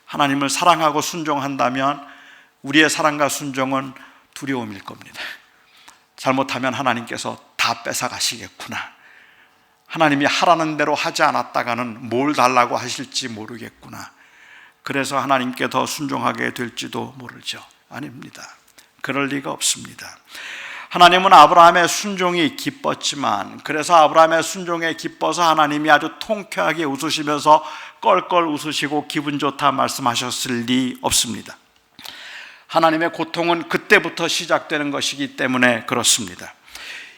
하나님을 사랑하고 순종한다면 우리의 사랑과 순종은 두려움일 겁니다. 잘못하면 하나님께서 다 뺏어가시겠구나, 하나님이 하라는 대로 하지 않았다가는 뭘 달라고 하실지 모르겠구나, 그래서 하나님께 더 순종하게 될지도 모르죠. 아닙니다. 그럴 리가 없습니다. 하나님은 아브라함의 순종이 기뻤지만, 그래서 아브라함의 순종에 기뻐서 하나님이 아주 통쾌하게 웃으시면서 껄껄 웃으시고 기분 좋다 말씀하셨을 리 없습니다. 하나님의 고통은 그때부터 시작되는 것이기 때문에 그렇습니다.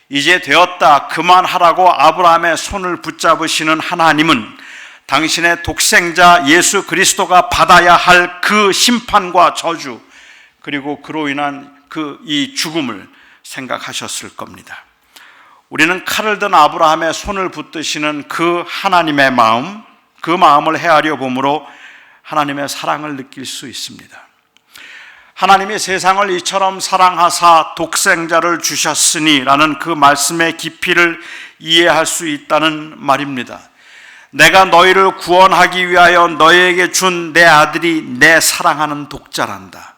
이제 되었다, 그만하라고 아브라함의 손을 붙잡으시는 하나님은 당신의 독생자 예수 그리스도가 받아야 할 그 심판과 저주, 그리고 그로 인한 이 죽음을 생각하셨을 겁니다. 우리는 칼을 든 아브라함의 손을 붙드시는 그 하나님의 마음, 그 마음을 헤아려 보므로 하나님의 사랑을 느낄 수 있습니다. 하나님이 세상을 이처럼 사랑하사 독생자를 주셨으니 라는 그 말씀의 깊이를 이해할 수 있다는 말입니다. 내가 너희를 구원하기 위하여 너희에게 준 내 아들이 내 사랑하는 독자란다.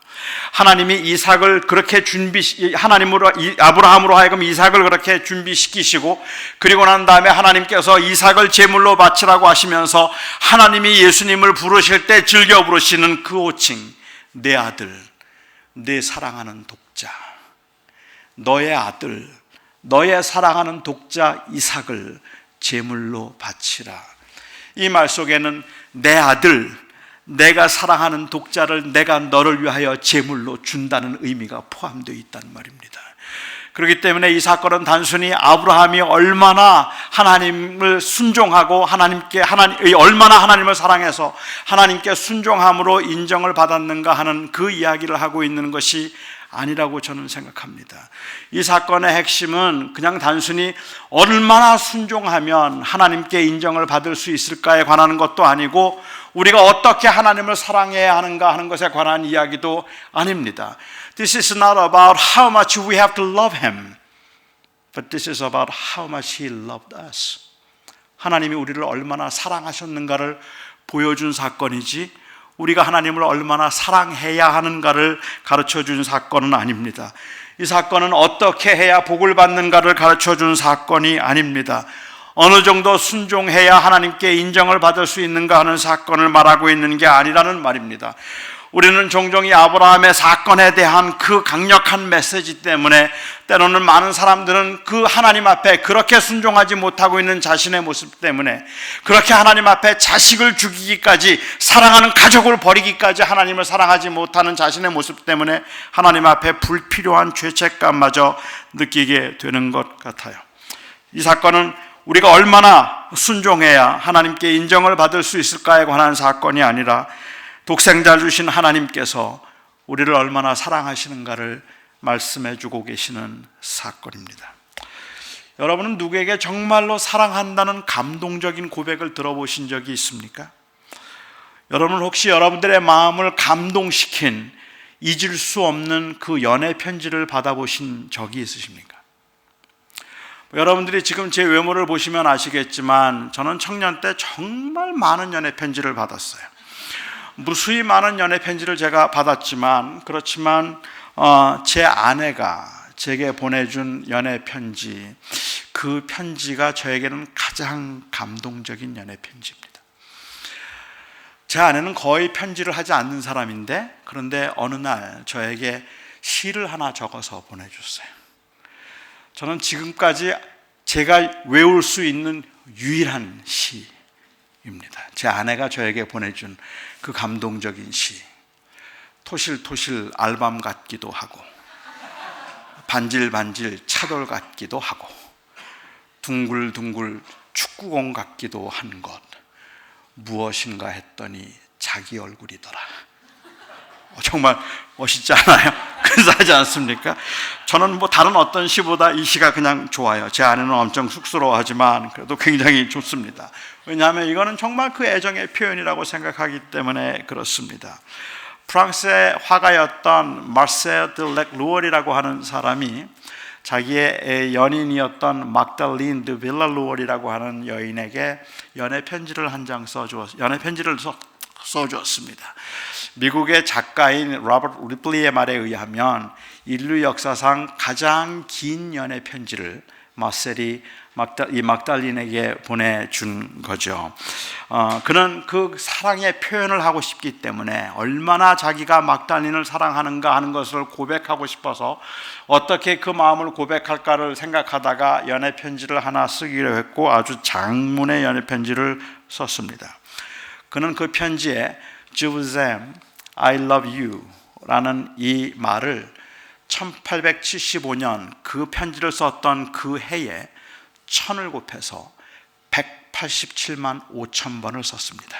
하나님이 이삭을 그렇게 하나님으로 아브라함으로 하여금 이삭을 그렇게 준비시키시고, 그리고 난 다음에 하나님께서 이삭을 제물로 바치라고 하시면서 하나님이 예수님을 부르실 때 즐겨 부르시는 그 호칭, 내 아들, 내 사랑하는 독자, 너의 아들, 너의 사랑하는 독자 이삭을 제물로 바치라. 이 말 속에는 내 아들, 내가 사랑하는 독자를 내가 너를 위하여 제물로 준다는 의미가 포함되어 있다는 말입니다. 그렇기 때문에 이 사건은 단순히 아브라함이 얼마나 하나님을 순종하고 얼마나 하나님을 사랑해서 하나님께 순종함으로 인정을 받았는가 하는 그 이야기를 하고 있는 것이 아니라고 저는 생각합니다. 이 사건의 핵심은 그냥 단순히 얼마나 순종하면 하나님께 인정을 받을 수 있을까에 관한 것도 아니고, 우리가 어떻게 하나님을 사랑해야 하는가 하는 것에 관한 이야기도 아닙니다. This is not about how much we have to love Him, but this is about how much He loved us. 하나님이 우리를 얼마나 사랑하셨는가를 보여준 사건이지, 우리가 하나님을 얼마나 사랑해야 하는가를 가르쳐준 사건은 아닙니다. 이 사건은 어떻게 해야 복을 받는가를 가르쳐준 사건이 아닙니다. 어느 정도 순종해야 하나님께 인정을 받을 수 있는가 하는 사건을 말하고 있는 게 아니라는 말입니다. 우리는 종종 이 아브라함의 사건에 대한 그 강력한 메시지 때문에 때로는 많은 사람들은 그 하나님 앞에 그렇게 순종하지 못하고 있는 자신의 모습 때문에, 그렇게 하나님 앞에 자식을 죽이기까지, 사랑하는 가족을 버리기까지 하나님을 사랑하지 못하는 자신의 모습 때문에 하나님 앞에 불필요한 죄책감마저 느끼게 되는 것 같아요. 이 사건은 우리가 얼마나 순종해야 하나님께 인정을 받을 수 있을까에 관한 사건이 아니라, 독생자 주신 하나님께서 우리를 얼마나 사랑하시는가를 말씀해 주고 계시는 사건입니다. 여러분은 누구에게 정말로 사랑한다는 감동적인 고백을 들어보신 적이 있습니까? 여러분 혹시 여러분들의 마음을 감동시킨 잊을 수 없는 그 연애 편지를 받아보신 적이 있으십니까? 여러분들이 지금 제 외모를 보시면 아시겠지만 저는 청년 때 정말 많은 연애 편지를 받았어요. 무수히 많은 연애 편지를 제가 받았지만, 그렇지만 제 아내가 제게 보내준 연애 편지, 그 편지가 저에게는 가장 감동적인 연애 편지입니다. 제 아내는 거의 편지를 하지 않는 사람인데, 그런데 어느 날 저에게 시를 하나 적어서 보내줬어요. 저는 지금까지 제가 외울 수 있는 유일한 시입니다. 제 아내가 저에게 보내준 그 감동적인 시. 토실토실 알밤 같기도 하고, 반질반질 차돌 같기도 하고, 둥글둥글 축구공 같기도 한 것, 무엇인가 했더니 자기 얼굴이더라. 정말 멋있지 않아요? 근사하지 않습니까? 저는 다른 어떤 시보다 이 시가 그냥 좋아요. 제 아내는 엄청 쑥스러워하지만 그래도 굉장히 좋습니다. 왜냐하면 이거는 정말 그 애정의 표현이라고 생각하기 때문에 그렇습니다. 프랑스의 화가였던 마르셀 드 렉루얼이라고 하는 사람이 자기의 연인이었던 막달린 드 빌라루얼이라고 하는 여인에게 연애 편지를 한 장 써주었습니다. 미국의 작가인 로버트 리플리의 말에 의하면 인류 역사상 가장 긴 연애 편지를 마셀이 이 막달린에게 보내준 거죠. 그는 그 사랑의 표현을 하고 싶기 때문에 얼마나 자기가 막달린을 사랑하는가 하는 것을 고백하고 싶어서 어떻게 그 마음을 고백할까를 생각하다가 연애 편지를 하나 쓰기로 했고, 아주 장문의 연애 편지를 썼습니다. 그는 그 편지에 Je vous aime, I love you 라는 이 말을 1875년 그 편지를 썼던 그 해에 1000을 곱해서 187만 5천 번을 썼습니다.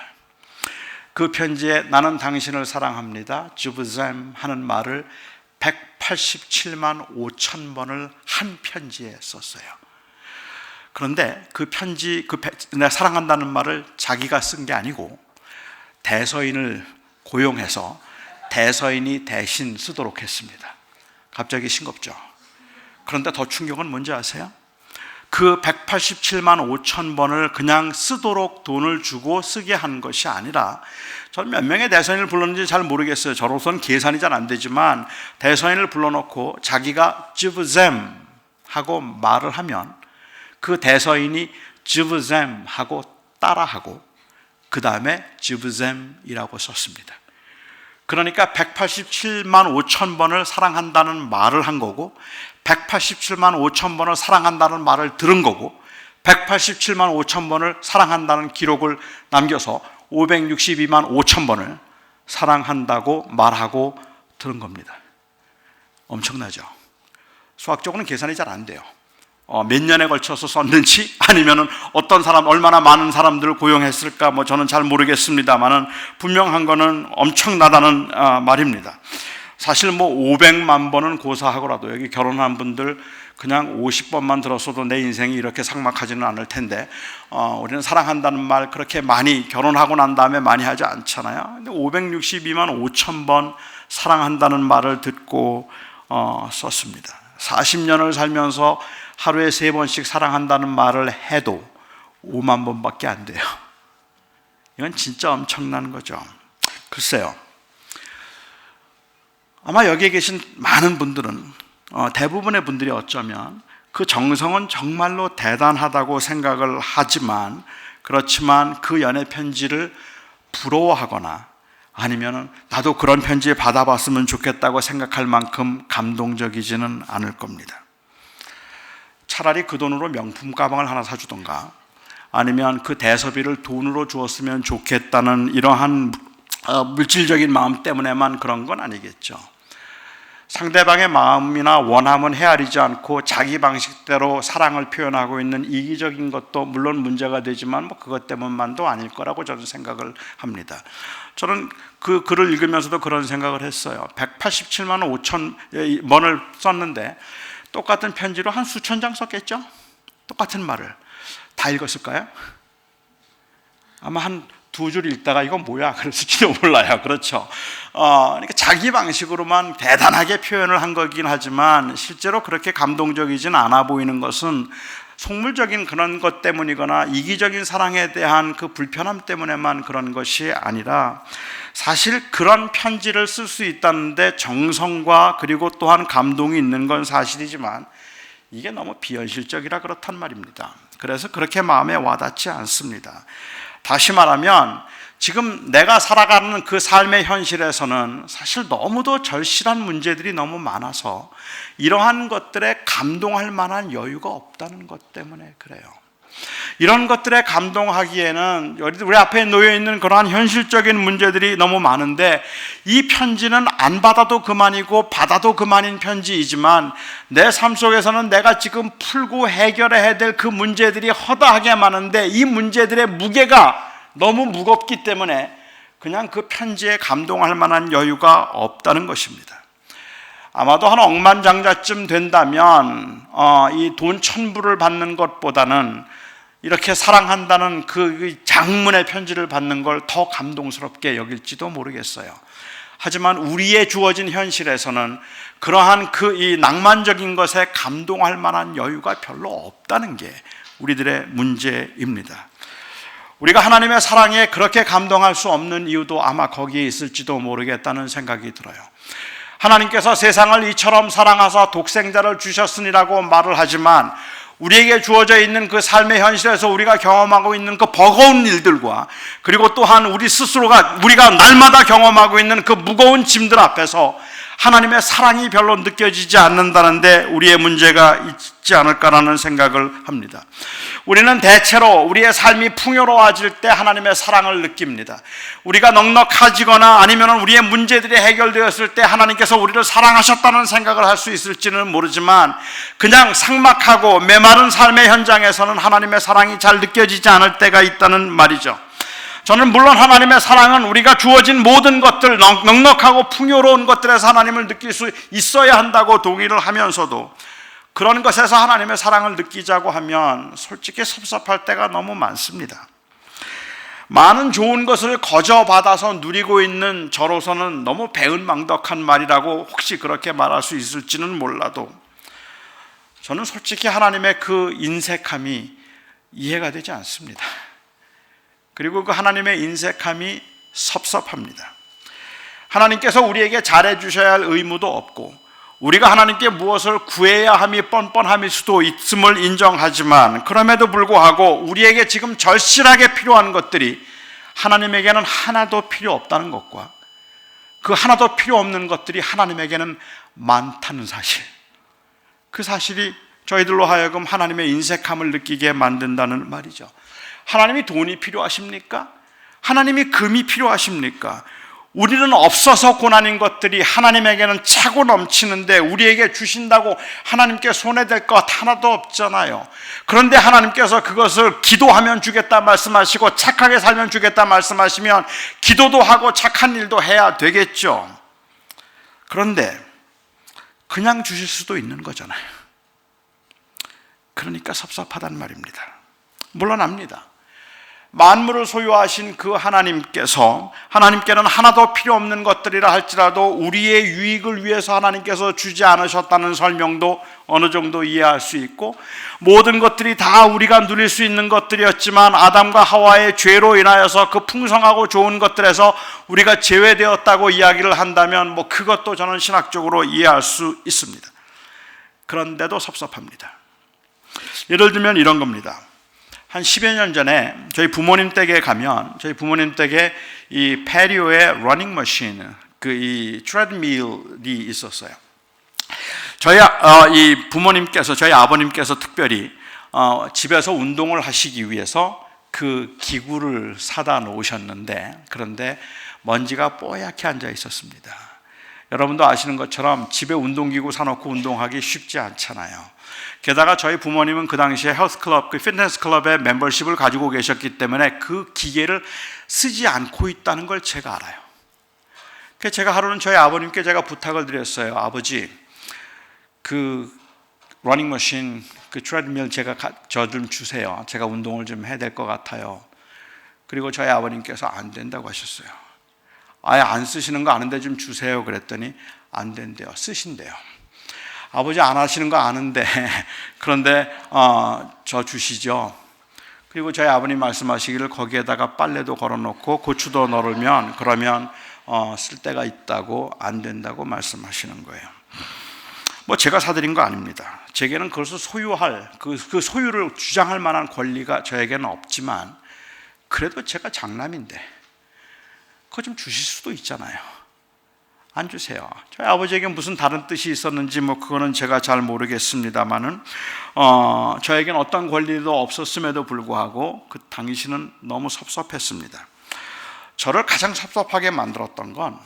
그 편지에 나는 당신을 사랑합니다, Je vous aime 하는 말을 187만 5천 번을 한 편지에 썼어요. 그런데 그 편지, 내가 사랑한다는 말을 자기가 쓴 게 아니고 대서인을 고용해서 대서인이 대신 쓰도록 했습니다. 갑자기 싱겁죠? 그런데 더 충격은 뭔지 아세요? 그 187만 5천 번을 그냥 쓰도록 돈을 주고 쓰게 한 것이 아니라, 저는 몇 명의 대서인을 불렀는지 잘 모르겠어요. 저로서는 계산이 잘 안 되지만 대서인을 불러놓고 자기가 즈브젬 하고 말을 하면 그 대서인이 즈브젬 하고 따라하고 그 다음에 즈브젬이라고 썼습니다. 그러니까 187만 5천 번을 사랑한다는 말을 한 거고, 187만 5천 번을 사랑한다는 말을 들은 거고, 187만 5천 번을 사랑한다는 기록을 남겨서 562만 5천 번을 사랑한다고 말하고 들은 겁니다. 엄청나죠? 수학적으로는 계산이 잘 안 돼요. 몇 년에 걸쳐서 썼는지, 아니면은 어떤 사람, 얼마나 많은 사람들을 고용했을까, 저는 잘 모르겠습니다만은 분명한 거는 엄청나다는 말입니다. 사실 500만 번은 고사하고라도, 여기 결혼한 분들 그냥 50번만 들었어도 내 인생이 이렇게 삭막하지는 않을 텐데, 우리는 사랑한다는 말 그렇게 많이 결혼하고 난 다음에 많이 하지 않잖아요. 근데 562만 5천 번 사랑한다는 말을 듣고 썼습니다. 40년을 살면서 하루에 3번씩 사랑한다는 말을 해도 5만 번밖에 안 돼요. 이건 진짜 엄청난 거죠. 글쎄요, 아마 여기에 계신 많은 분들은, 대부분의 분들이 어쩌면 그 정성은 정말로 대단하다고 생각을 하지만, 그렇지만 그 연애 편지를 부러워하거나 아니면 나도 그런 편지 받아봤으면 좋겠다고 생각할 만큼 감동적이지는 않을 겁니다. 차라리 그 돈으로 명품 가방을 하나 사주던가, 아니면 그 대서비를 돈으로 주었으면 좋겠다는 이러한 물질적인 마음 때문에만 그런 건 아니겠죠. 상대방의 마음이나 원함은 헤아리지 않고 자기 방식대로 사랑을 표현하고 있는 이기적인 것도 물론 문제가 되지만 그것 때문만도 아닐 거라고 저는 생각을 합니다. 저는 그 글을 읽으면서도 그런 생각을 했어요. 187만 5천 번을 썼는데 똑같은 편지로 한 수천 장 썼겠죠? 똑같은 말을 다 읽었을까요? 아마 한 2줄 읽다가 이건 뭐야 그랬을지도 몰라요. 그렇죠? 그러니까 자기 방식으로만 대단하게 표현을 한 거긴 하지만 실제로 그렇게 감동적이진 않아 보이는 것은 속물적인 그런 것 때문이거나 이기적인 사랑에 대한 그 불편함 때문에만 그런 것이 아니라, 사실 그런 편지를 쓸 수 있다는데 정성과 그리고 또한 감동이 있는 건 사실이지만 이게 너무 비현실적이라 그렇단 말입니다. 그래서 그렇게 마음에 와닿지 않습니다. 다시 말하면 지금 내가 살아가는 그 삶의 현실에서는 사실 너무도 절실한 문제들이 너무 많아서 이러한 것들에 감동할 만한 여유가 없다는 것 때문에 그래요. 이런 것들에 감동하기에는 우리 앞에 놓여있는 그러한 현실적인 문제들이 너무 많은데, 이 편지는 안 받아도 그만이고 받아도 그만인 편지이지만 내 삶 속에서는 내가 지금 풀고 해결해야 될 그 문제들이 허다하게 많은데 이 문제들의 무게가 너무 무겁기 때문에 그냥 그 편지에 감동할 만한 여유가 없다는 것입니다. 아마도 한 억만장자쯤 된다면 이 돈 1000불을 받는 것보다는 이렇게 사랑한다는 그 장문의 편지를 받는 걸 더 감동스럽게 여길지도 모르겠어요. 하지만 우리의 주어진 현실에서는 그러한 이 낭만적인 것에 감동할 만한 여유가 별로 없다는 게 우리들의 문제입니다. 우리가 하나님의 사랑에 그렇게 감동할 수 없는 이유도 아마 거기에 있을지도 모르겠다는 생각이 들어요. 하나님께서 세상을 이처럼 사랑하사 독생자를 주셨으니라고 말을 하지만 우리에게 주어져 있는 그 삶의 현실에서 우리가 경험하고 있는 그 버거운 일들과, 그리고 또한 우리가 날마다 경험하고 있는 그 무거운 짐들 앞에서 하나님의 사랑이 별로 느껴지지 않는다는데 우리의 문제가 있지 않을까라는 생각을 합니다. 우리는 대체로 우리의 삶이 풍요로워질 때 하나님의 사랑을 느낍니다. 우리가 넉넉해지거나 아니면 우리의 문제들이 해결되었을 때 하나님께서 우리를 사랑하셨다는 생각을 할 수 있을지는 모르지만, 그냥 삭막하고 메마른 삶의 현장에서는 하나님의 사랑이 잘 느껴지지 않을 때가 있다는 말이죠. 저는 물론 하나님의 사랑은 우리가 주어진 모든 것들, 넉넉하고 풍요로운 것들에서 하나님을 느낄 수 있어야 한다고 동의를 하면서도, 그런 것에서 하나님의 사랑을 느끼자고 하면 솔직히 섭섭할 때가 너무 많습니다. 많은 좋은 것을 거저받아서 누리고 있는 저로서는 너무 배은망덕한 말이라고 혹시 그렇게 말할 수 있을지는 몰라도, 저는 솔직히 하나님의 그 인색함이 이해가 되지 않습니다. 그리고 그 하나님의 인색함이 섭섭합니다. 하나님께서 우리에게 잘해 주셔야 할 의무도 없고 우리가 하나님께 무엇을 구해야 함이 뻔뻔함일 수도 있음을 인정하지만 그럼에도 불구하고 우리에게 지금 절실하게 필요한 것들이 하나님에게는 하나도 필요 없다는 것과 그 하나도 필요 없는 것들이 하나님에게는 많다는 사실, 그 사실이 저희들로 하여금 하나님의 인색함을 느끼게 만든다는 말이죠. 하나님이 돈이 필요하십니까? 하나님이 금이 필요하십니까? 우리는 없어서 고난인 것들이 하나님에게는 차고 넘치는데 우리에게 주신다고 하나님께 손해될 것 하나도 없잖아요. 그런데 하나님께서 그것을 기도하면 주겠다 말씀하시고 착하게 살면 주겠다 말씀하시면 기도도 하고 착한 일도 해야 되겠죠. 그런데 그냥 주실 수도 있는 거잖아요. 그러니까 섭섭하단 말입니다. 물론 압니다. 만물을 소유하신 그 하나님께는 하나도 필요 없는 것들이라 할지라도 우리의 유익을 위해서 하나님께서 주지 않으셨다는 설명도 어느 정도 이해할 수 있고, 모든 것들이 다 우리가 누릴 수 있는 것들이었지만 아담과 하와의 죄로 인하여서 그 풍성하고 좋은 것들에서 우리가 제외되었다고 이야기를 한다면 그것도 저는 신학적으로 이해할 수 있습니다. 그런데도 섭섭합니다. 예를 들면 이런 겁니다. 한 10여 년 전에 저희 부모님 댁에 가면 저희 부모님 댁에 이 패리오에 러닝머신, 이 트레드밀이 있었어요. 저희 저희 아버님께서 특별히 집에서 운동을 하시기 위해서 그 기구를 사다 놓으셨는데, 그런데 먼지가 뽀얗게 앉아 있었습니다. 여러분도 아시는 것처럼 집에 운동기구 사놓고 운동하기 쉽지 않잖아요. 게다가 저희 부모님은 그 당시에 헬스클럽, 피트니스 클럽의 멤버십을 가지고 계셨기 때문에 그 기계를 쓰지 않고 있다는 걸 제가 알아요. 그래서 제가 하루는 저희 아버님께 제가 부탁을 드렸어요. 아버지, 그 러닝머신, 그 트레드밀 저 좀 주세요. 제가 운동을 좀 해야 될 것 같아요. 그리고 저희 아버님께서 안 된다고 하셨어요. 아예 안 쓰시는 거 아는데 좀 주세요. 그랬더니 안 된대요. 쓰신대요. 아버지 안 하시는 거 아는데 그런데 저 주시죠. 그리고 저희 아버님 말씀하시기를 거기에다가 빨래도 걸어놓고 고추도 넣으면 그러면 쓸 데가 있다고, 안 된다고 말씀하시는 거예요. 제가 사드린 거 아닙니다. 제게는 그것을 소유할 그 소유를 주장할 만한 권리가 저에게는 없지만 그래도 제가 장남인데 그거 좀 주실 수도 있잖아요. 안 주세요. 저희 아버지에게 무슨 다른 뜻이 있었는지 그거는 제가 잘 모르겠습니다만은 저에겐 어떤 권리도 없었음에도 불구하고 그 당시는 너무 섭섭했습니다. 저를 가장 섭섭하게 만들었던 건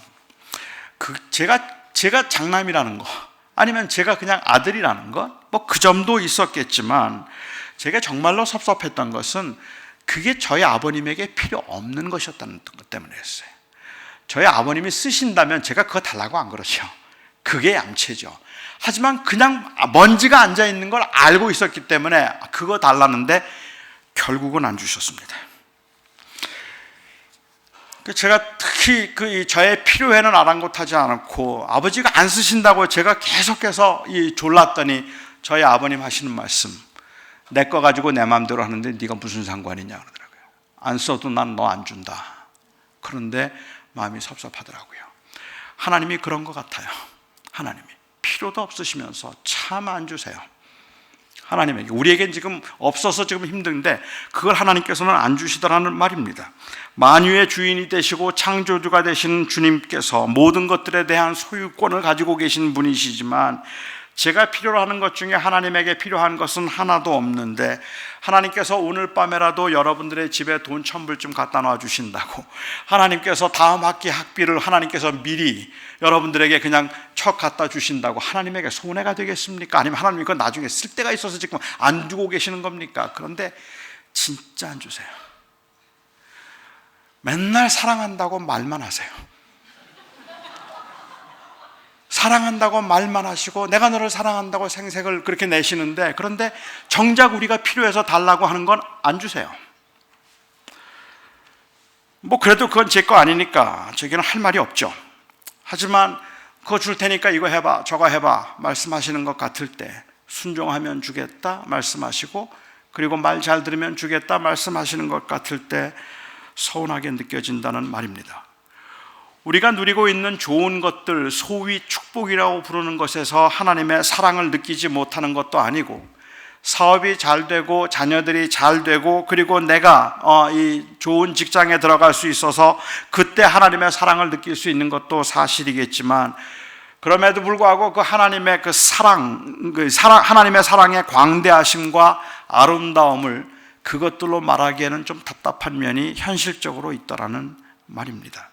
제가 장남이라는 거, 아니면 제가 그냥 아들이라는 것, 그 점도 있었겠지만 제가 정말로 섭섭했던 것은 그게 저희 아버님에게 필요 없는 것이었다는 것 때문이었어요. 저희 아버님이 쓰신다면 제가 그거 달라고 안 그러죠. 그게 얌체죠. 하지만 그냥 먼지가 앉아있는 걸 알고 있었기 때문에 그거 달라는데 결국은 안 주셨습니다. 제가 특히 저의 필요에는 아랑곳하지 않았고 아버지가 안 쓰신다고 제가 계속해서 졸랐더니 저희 아버님 하시는 말씀, 내 거 가지고 내 마음대로 하는데 네가 무슨 상관이냐 그러더라고요. 안 써도 난 너 안 준다. 그런데 마음이 섭섭하더라고요. 하나님이 그런 것 같아요. 하나님이 필요도 없으시면서 참 안 주세요. 하나님에게, 우리에겐 지금 없어서 지금 힘든데 그걸 하나님께서는 안 주시더라는 말입니다. 만유의 주인이 되시고 창조주가 되신 주님께서 모든 것들에 대한 소유권을 가지고 계신 분이시지만 제가 필요로 하는 것 중에 하나님에게 필요한 것은 하나도 없는데 하나님께서 오늘 밤에라도 여러분들의 집에 돈 1,000불 좀 갖다 놔 주신다고, 하나님께서 다음 학기 학비를 하나님께서 미리 여러분들에게 그냥 척 갖다 주신다고 하나님에게 손해가 되겠습니까? 아니면 하나님이 그건 나중에 쓸 데가 있어서 지금 안 주고 계시는 겁니까? 그런데 진짜 안 주세요. 맨날 사랑한다고 말만 하세요. 사랑한다고 말만 하시고 내가 너를 사랑한다고 생색을 그렇게 내시는데, 그런데 정작 우리가 필요해서 달라고 하는 건 안 주세요. 그래도 그건 제 거 아니니까 저에게는 할 말이 없죠. 하지만 그거 줄 테니까 이거 해봐 저거 해봐 말씀하시는 것 같을 때 순종하면 주겠다 말씀하시고, 그리고 말 잘 들으면 주겠다 말씀하시는 것 같을 때 서운하게 느껴진다는 말입니다. 우리가 누리고 있는 좋은 것들, 소위 축복이라고 부르는 것에서 하나님의 사랑을 느끼지 못하는 것도 아니고, 사업이 잘 되고 자녀들이 잘 되고 그리고 내가 이 좋은 직장에 들어갈 수 있어서 그때 하나님의 사랑을 느낄 수 있는 것도 사실이겠지만, 그럼에도 불구하고 그 하나님의 하나님의 사랑의 광대하심과 아름다움을 그것들로 말하기에는 좀 답답한 면이 현실적으로 있더라는 말입니다.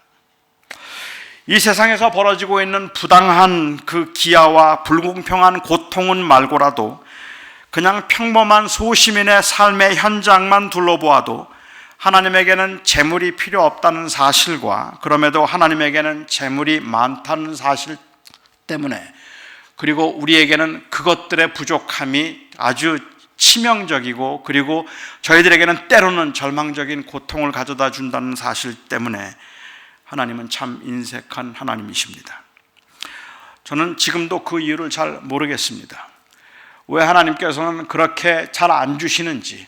이 세상에서 벌어지고 있는 부당한 그 기아와 불공평한 고통은 말고라도 그냥 평범한 소시민의 삶의 현장만 둘러보아도 하나님에게는 재물이 필요 없다는 사실과, 그럼에도 하나님에게는 재물이 많다는 사실 때문에, 그리고 우리에게는 그것들의 부족함이 아주 치명적이고 그리고 저희들에게는 때로는 절망적인 고통을 가져다 준다는 사실 때문에 하나님은 참 인색한 하나님이십니다. 저는 지금도 그 이유를 잘 모르겠습니다. 왜 하나님께서는 그렇게 잘 안 주시는지,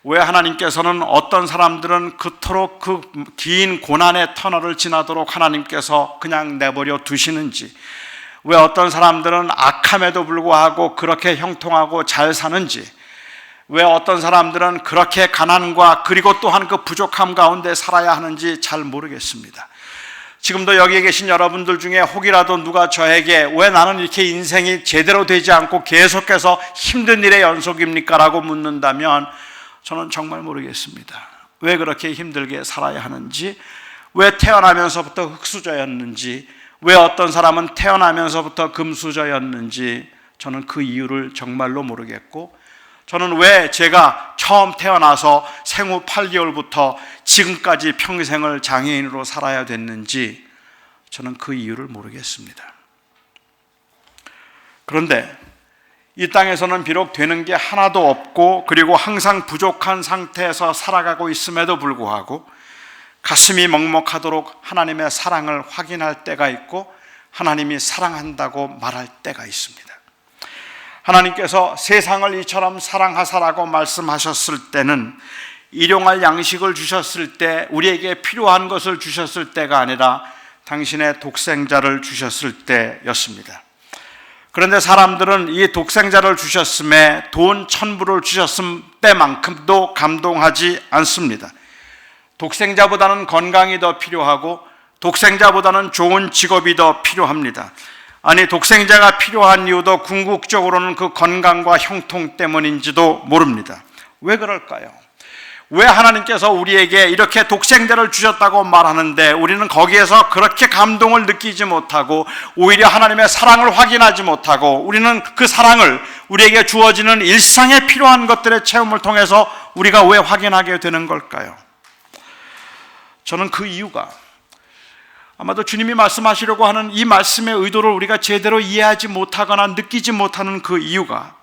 왜 하나님께서는 어떤 사람들은 그토록 그 긴 고난의 터널을 지나도록 하나님께서 그냥 내버려 두시는지, 왜 어떤 사람들은 악함에도 불구하고 그렇게 형통하고 잘 사는지, 왜 어떤 사람들은 그렇게 가난과 그리고 또한 그 부족함 가운데 살아야 하는지 잘 모르겠습니다. 지금도 여기에 계신 여러분들 중에 혹이라도 누가 저에게 왜 나는 이렇게 인생이 제대로 되지 않고 계속해서 힘든 일의 연속입니까? 라고 묻는다면 저는 정말 모르겠습니다. 왜 그렇게 힘들게 살아야 하는지, 왜 태어나면서부터 흙수저였는지, 왜 어떤 사람은 태어나면서부터 금수저였는지 저는 그 이유를 정말로 모르겠고, 저는 왜 제가 처음 태어나서 생후 8개월부터 지금까지 평생을 장애인으로 살아야 됐는지 저는 그 이유를 모르겠습니다. 그런데 이 땅에서는 비록 되는 게 하나도 없고 그리고 항상 부족한 상태에서 살아가고 있음에도 불구하고 가슴이 먹먹하도록 하나님의 사랑을 확인할 때가 있고 하나님이 사랑한다고 말할 때가 있습니다. 하나님께서 세상을 이처럼 사랑하사라고 말씀하셨을 때는 일용할 양식을 주셨을 때, 우리에게 필요한 것을 주셨을 때가 아니라 당신의 독생자를 주셨을 때였습니다. 그런데 사람들은 이 독생자를 주셨음에 돈 1000불을 주셨음 때만큼도 감동하지 않습니다. 독생자보다는 건강이 더 필요하고 독생자보다는 좋은 직업이 더 필요합니다. 아니, 독생자가 필요한 이유도 궁극적으로는 그 건강과 형통 때문인지도 모릅니다. 왜 그럴까요? 왜 하나님께서 우리에게 이렇게 독생자를 주셨다고 말하는데 우리는 거기에서 그렇게 감동을 느끼지 못하고 오히려 하나님의 사랑을 확인하지 못하고, 우리는 그 사랑을 우리에게 주어지는 일상에 필요한 것들의 체험을 통해서 우리가 왜 확인하게 되는 걸까요? 저는 그 이유가 아마도 주님이 말씀하시려고 하는 이 말씀의 의도를 우리가 제대로 이해하지 못하거나 느끼지 못하는 그 이유가,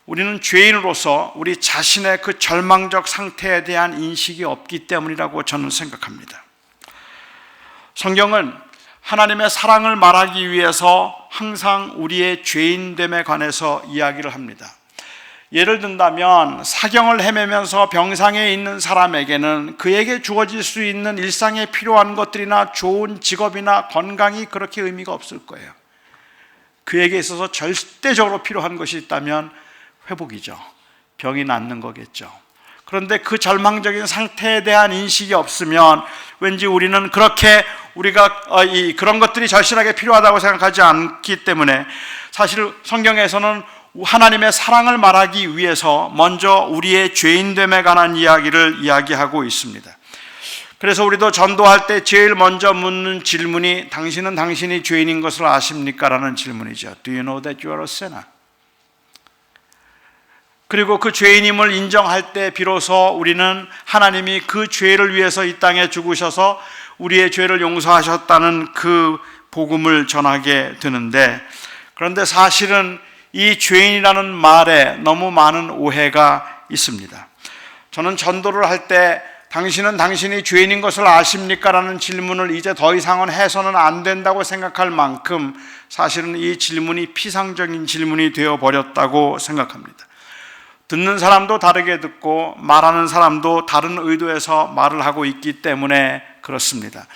우리는 죄인으로서 우리 자신의 그 절망적 상태에 대한 인식이 없기 때문이라고 저는 생각합니다. 성경은 하나님의 사랑을 말하기 위해서 항상 우리의 죄인됨에 관해서 이야기를 합니다. 예를 든다면 사경을 헤매면서 병상에 있는 사람에게는 그에게 주어질 수 있는 일상에 필요한 것들이나 좋은 직업이나 건강이 그렇게 의미가 없을 거예요. 그에게 있어서 절대적으로 필요한 것이 있다면 회복이죠. 병이 낫는 거겠죠. 그런데 그 절망적인 상태에 대한 인식이 없으면 왠지 우리는 그렇게 우리가 그런 것들이 절실하게 필요하다고 생각하지 않기 때문에, 사실 성경에서는 하나님의 사랑을 말하기 위해서 먼저 우리의 죄인됨에 관한 이야기를 이야기하고 있습니다. 그래서 우리도 전도할 때 제일 먼저 묻는 질문이 당신은 당신이 죄인인 것을 아십니까? 라는 질문이죠. Do you know that you are a sinner? 그리고 그 죄인임을 인정할 때 비로소 우리는 하나님이 그 죄를 위해서 이 땅에 죽으셔서 우리의 죄를 용서하셨다는 그 복음을 전하게 되는데, 그런데 사실은 이 죄인이라는 말에 너무 많은 오해가 있습니다. 저는 전도를 할 때 당신은 당신이 죄인인 것을 아십니까? 라는 질문을 이제 더 이상은 해서는 안 된다고 생각할 만큼 사실은 이 질문이 피상적인 질문이 되어버렸다고 생각합니다. 듣는 사람도 다르게 듣고 말하는 사람도 다른 의도에서 말을 하고 있기 때문에 그렇습니다.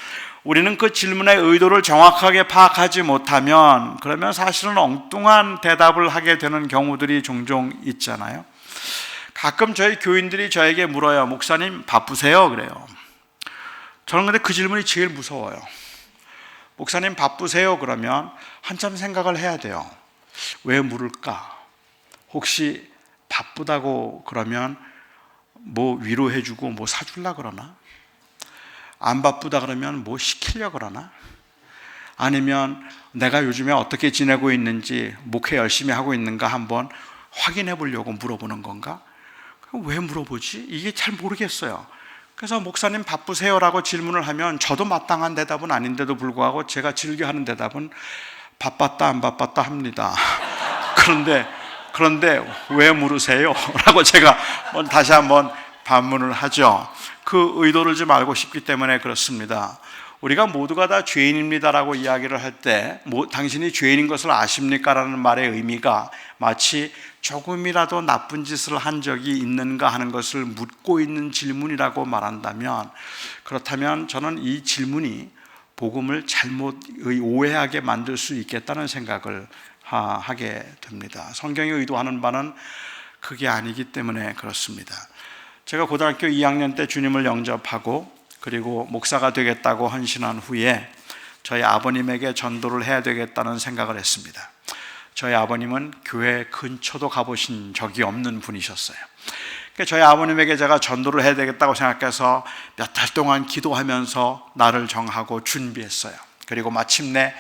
우리는 그 질문의 의도를 정확하게 파악하지 못하면 그러면 사실은 엉뚱한 대답을 하게 되는 경우들이 종종 있잖아요. 가끔 저희 교인들이 저에게 물어요. 목사님 바쁘세요? 그래요. 저는 근데 그 질문이 제일 무서워요. 목사님 바쁘세요? 그러면 한참 생각을 해야 돼요. 왜 물을까? 혹시 바쁘다고 그러면 뭐 위로해주고 뭐 사줄라 그러나? 안 바쁘다 그러면 뭐 시키려 그러나? 아니면 내가 요즘에 어떻게 지내고 있는지, 목회 열심히 하고 있는가 한번 확인해 보려고 물어보는 건가? 왜 물어보지? 이게 잘 모르겠어요. 그래서 목사님 바쁘세요라고 질문을 하면 저도 마땅한 대답은 아닌데도 불구하고 제가 즐겨하는 대답은 바빴다 안 바빴다 합니다. 그런데 왜 물으세요? 라고 제가 다시 한번 반문을 하죠. 그 의도를 좀 알고 싶기 때문에 그렇습니다. 우리가 모두가 다 죄인입니다라고 이야기를 할 때 당신이 죄인인 것을 아십니까? 라는 말의 의미가 마치 조금이라도 나쁜 짓을 한 적이 있는가 하는 것을 묻고 있는 질문이라고 말한다면, 그렇다면 저는 이 질문이 복음을 잘못 오해하게 만들 수 있겠다는 생각을 하게 됩니다. 성경이 의도하는 바는 그게 아니기 때문에 그렇습니다. 제가 고등학교 2학년 때 주님을 영접하고 그리고 목사가 되겠다고 헌신한 후에 저희 아버님에게 전도를 해야 되겠다는 생각을 했습니다. 저희 아버님은 교회 근처도 가보신 적이 없는 분이셨어요. 저희 아버님에게 제가 전도를 해야 되겠다고 생각해서 몇 달 동안 기도하면서 날을 정하고 준비했어요. 그리고 마침내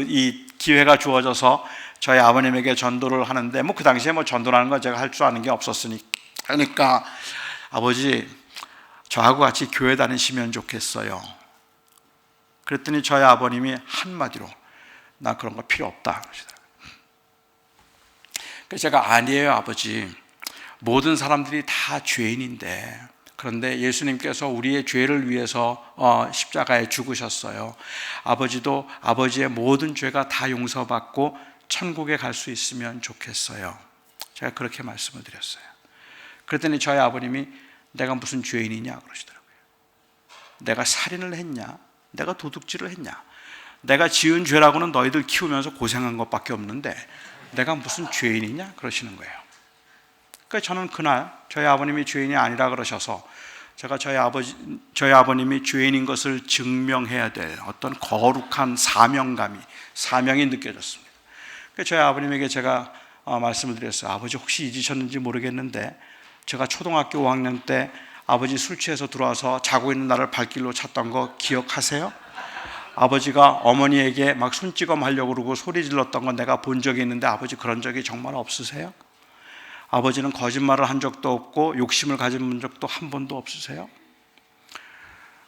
이 기회가 주어져서 저희 아버님에게 전도를 하는데 그 당시에 전도라는 거 제가 할 줄 아는 게 없었으니까, 그러니까 아버지 저하고 같이 교회 다니시면 좋겠어요. 그랬더니 저희 아버님이 한마디로 나 그런 거 필요 없다 그러시더라고요. 그래서 제가 아니에요 아버지, 모든 사람들이 다 죄인인데 그런데 예수님께서 우리의 죄를 위해서 십자가에 죽으셨어요. 아버지도 아버지의 모든 죄가 다 용서받고 천국에 갈 수 있으면 좋겠어요. 제가 그렇게 말씀을 드렸어요. 그랬더니 저희 아버님이 내가 무슨 죄인이냐 그러시더라고요. 내가 살인을 했냐? 내가 도둑질을 했냐? 내가 지은 죄라고는 너희들 키우면서 고생한 것밖에 없는데 내가 무슨 죄인이냐? 그러시는 거예요. 그러니까 저는 그날 저희 아버님이 죄인이 아니라 그러셔서 제가 저희 아버님이 죄인인 것을 증명해야 될 어떤 거룩한 사명이 느껴졌습니다. 그래서 저희 아버님에게 제가 말씀을 드렸어요. 아버지 혹시 잊으셨는지 모르겠는데 제가 초등학교 5학년 때 아버지 술 취해서 들어와서 자고 있는 나를 발길로 찼던 거 기억하세요? 아버지가 어머니에게 막 손찌검 하려고 그러고 소리 질렀던 건 내가 본 적이 있는데 아버지 그런 적이 정말 없으세요? 아버지는 거짓말을 한 적도 없고 욕심을 가진 적도 한 번도 없으세요?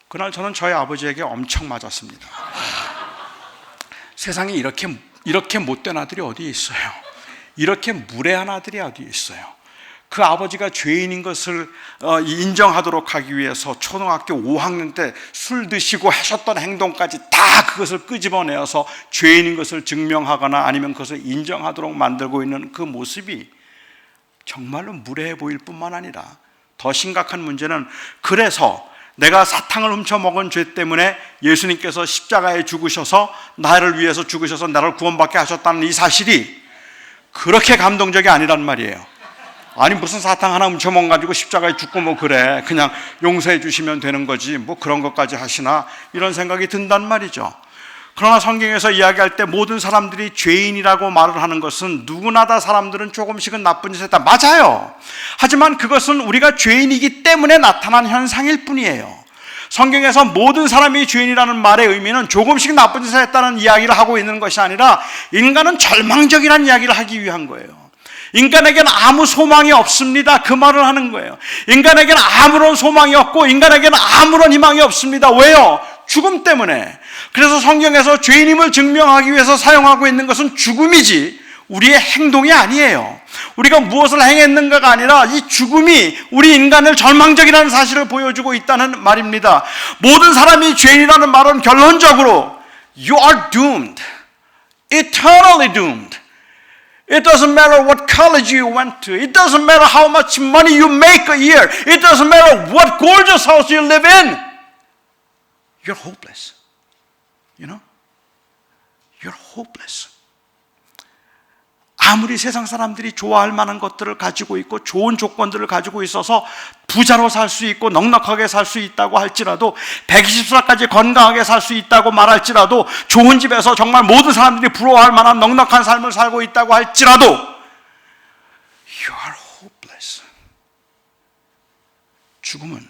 그날 저는 저희 아버지에게 엄청 맞았습니다. 세상에 이렇게 못된 아들이 어디 있어요? 이렇게 무례한 아들이 어디 있어요? 그 아버지가 죄인인 것을 인정하도록 하기 위해서 초등학교 5학년 때 술 드시고 하셨던 행동까지 다 그것을 끄집어내어서 죄인인 것을 증명하거나 아니면 그것을 인정하도록 만들고 있는 그 모습이 정말로 무례해 보일 뿐만 아니라 더 심각한 문제는, 그래서 내가 사탕을 훔쳐먹은 죄 때문에 예수님께서 십자가에 죽으셔서 나를 위해서 죽으셔서 나를 구원받게 하셨다는 이 사실이 그렇게 감동적이 아니란 말이에요. 아니 무슨 사탕 하나 훔쳐먹어가지고 십자가에 죽고 그래, 그냥 용서해 주시면 되는 거지 그런 것까지 하시나, 이런 생각이 든단 말이죠. 그러나 성경에서 이야기할 때 모든 사람들이 죄인이라고 말을 하는 것은 누구나 다 사람들은 조금씩은 나쁜 짓을 했다, 맞아요. 하지만 그것은 우리가 죄인이기 때문에 나타난 현상일 뿐이에요. 성경에서 모든 사람이 죄인이라는 말의 의미는 조금씩 나쁜 짓을 했다는 이야기를 하고 있는 것이 아니라 인간은 절망적이라는 이야기를 하기 위한 거예요. 인간에게는 아무 소망이 없습니다, 그 말을 하는 거예요. 인간에게는 아무런 소망이 없고 인간에게는 아무런 희망이 없습니다. 왜요? 죽음 때문에. 그래서 성경에서 죄인임을 증명하기 위해서 사용하고 있는 것은 죽음이지 우리의 행동이 아니에요. 우리가 무엇을 행했는가가 아니라 이 죽음이 우리 인간을 절망적이라는 사실을 보여주고 있다는 말입니다. 모든 사람이 죄인이라는 말은 결론적으로 You are doomed. Eternally doomed. It doesn't matter what college you went to. It doesn't matter how much money you make a year. It doesn't matter what gorgeous house you live in. You're hopeless. You know? You're hopeless. 아무리 세상 사람들이 좋아할 만한 것들을 가지고 있고 좋은 조건들을 가지고 있어서 부자로 살 수 있고 넉넉하게 살 수 있다고 할지라도 120살까지 건강하게 살 수 있다고 말할지라도 좋은 집에서 정말 모든 사람들이 부러워할 만한 넉넉한 삶을 살고 있다고 할지라도 You are hopeless. 죽음은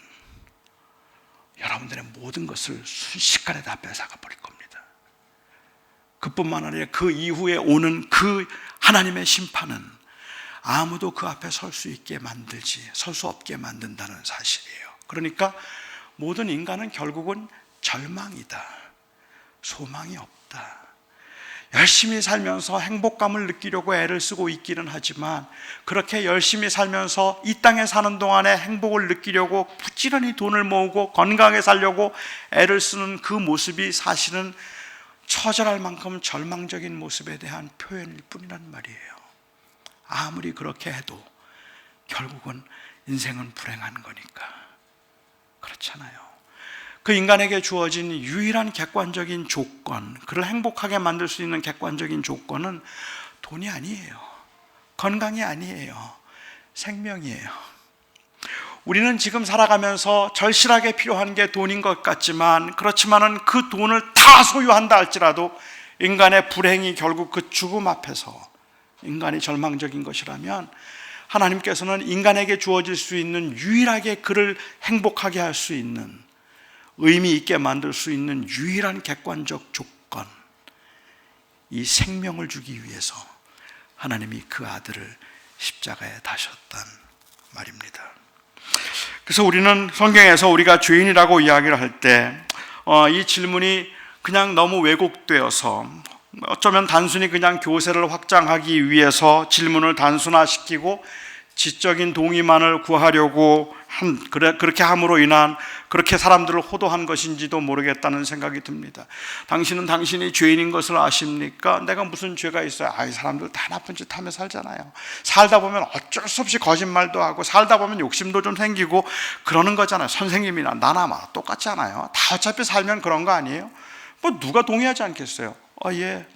여러분들의 모든 것을 순식간에 다 뺏어가 버릴 겁니다. 그뿐만 아니라 그 이후에 오는 그 하나님의 심판은 아무도 그 앞에 설 수 있게 만들지, 설 수 없게 만든다는 사실이에요. 그러니까 모든 인간은 결국은 절망이다. 소망이 없다. 열심히 살면서 행복감을 느끼려고 애를 쓰고 있기는 하지만 그렇게 열심히 살면서 이 땅에 사는 동안에 행복을 느끼려고 부지런히 돈을 모으고 건강하게 살려고 애를 쓰는 그 모습이 사실은 처절할 만큼 절망적인 모습에 대한 표현일 뿐이란 말이에요. 아무리 그렇게 해도 결국은 인생은 불행한 거니까. 그렇잖아요. 그 인간에게 주어진 유일한 객관적인 조건, 그를 행복하게 만들 수 있는 객관적인 조건은 돈이 아니에요. 건강이 아니에요. 생명이에요. 우리는 지금 살아가면서 절실하게 필요한 게 돈인 것 같지만 그렇지만은 그 돈을 다 소유한다 할지라도 인간의 불행이 결국 그 죽음 앞에서 인간이 절망적인 것이라면 하나님께서는 인간에게 주어질 수 있는 유일하게 그를 행복하게 할 수 있는 의미 있게 만들 수 있는 유일한 객관적 조건, 이 생명을 주기 위해서 하나님이 그 아들을 십자가에 다셨단 말입니다. 그래서 우리는 성경에서 우리가 죄인이라고 이야기를 할 때 이 질문이 그냥 너무 왜곡되어서 어쩌면 단순히 그냥 교세를 확장하기 위해서 질문을 단순화시키고 지적인 동의만을 구하려고 그렇게 함으로 인한 그렇게 사람들을 호도한 것인지도 모르겠다는 생각이 듭니다. 당신은 당신이 죄인인 것을 아십니까? 내가 무슨 죄가 있어요? 이 사람들 다 나쁜 짓 하며 살잖아요. 살다 보면 어쩔 수 없이 거짓말도 하고 살다 보면 욕심도 좀 생기고 그러는 거잖아요. 선생님이나 나나 똑같지 않아요? 다 어차피 살면 그런 거 아니에요? 뭐 누가 동의하지 않겠어요? 예.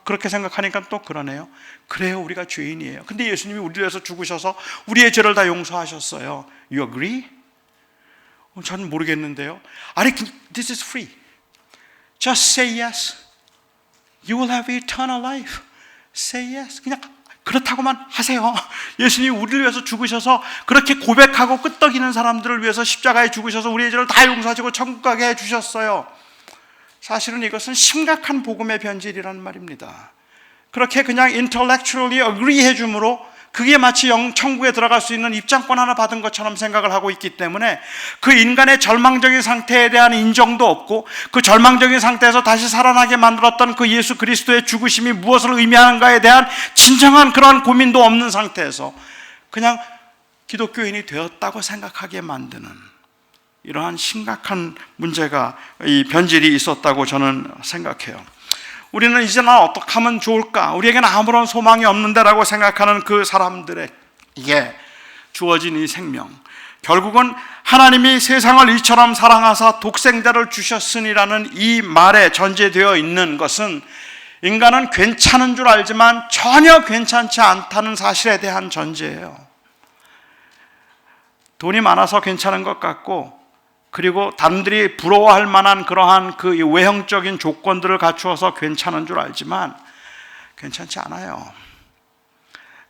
그렇게 생각하니까 또 그러네요. 그래요, 우리가 죄인이에요. 근데 예수님이 우리를 위해서 죽으셔서 우리의 죄를 다 용서하셨어요. You agree? 저는 모르겠는데요. 아니, this is free. Just say yes. You will have eternal life. Say yes. 그냥 그렇다고만 하세요. 예수님이 우리를 위해서 죽으셔서 그렇게 고백하고 끄떡이는 사람들을 위해서 십자가에 죽으셔서 우리의 죄를 다 용서하시고 천국 가게 해주셨어요. 사실은 이것은 심각한 복음의 변질이라는 말입니다. 그렇게 그냥 intellectually agree 해줌으로 그게 마치 천국에 들어갈 수 있는 입장권 하나 받은 것처럼 생각을 하고 있기 때문에 그 인간의 절망적인 상태에 대한 인정도 없고 그 절망적인 상태에서 다시 살아나게 만들었던 그 예수 그리스도의 죽으심이 무엇을 의미하는가에 대한 진정한 그런 고민도 없는 상태에서 그냥 기독교인이 되었다고 생각하게 만드는 이러한 심각한 문제가, 이 변질이 있었다고 저는 생각해요. 우리는 이제 난 어떻게 하면 좋을까? 우리에게는 아무런 소망이 없는데라고 생각하는 그 사람들에게 주어진 이 생명, 결국은 하나님이 세상을 이처럼 사랑하사 독생자를 주셨으니라는 이 말에 전제되어 있는 것은 인간은 괜찮은 줄 알지만 전혀 괜찮지 않다는 사실에 대한 전제예요. 돈이 많아서 괜찮은 것 같고, 그리고 남들이 부러워할 만한 그러한 그 외형적인 조건들을 갖추어서 괜찮은 줄 알지만 괜찮지 않아요.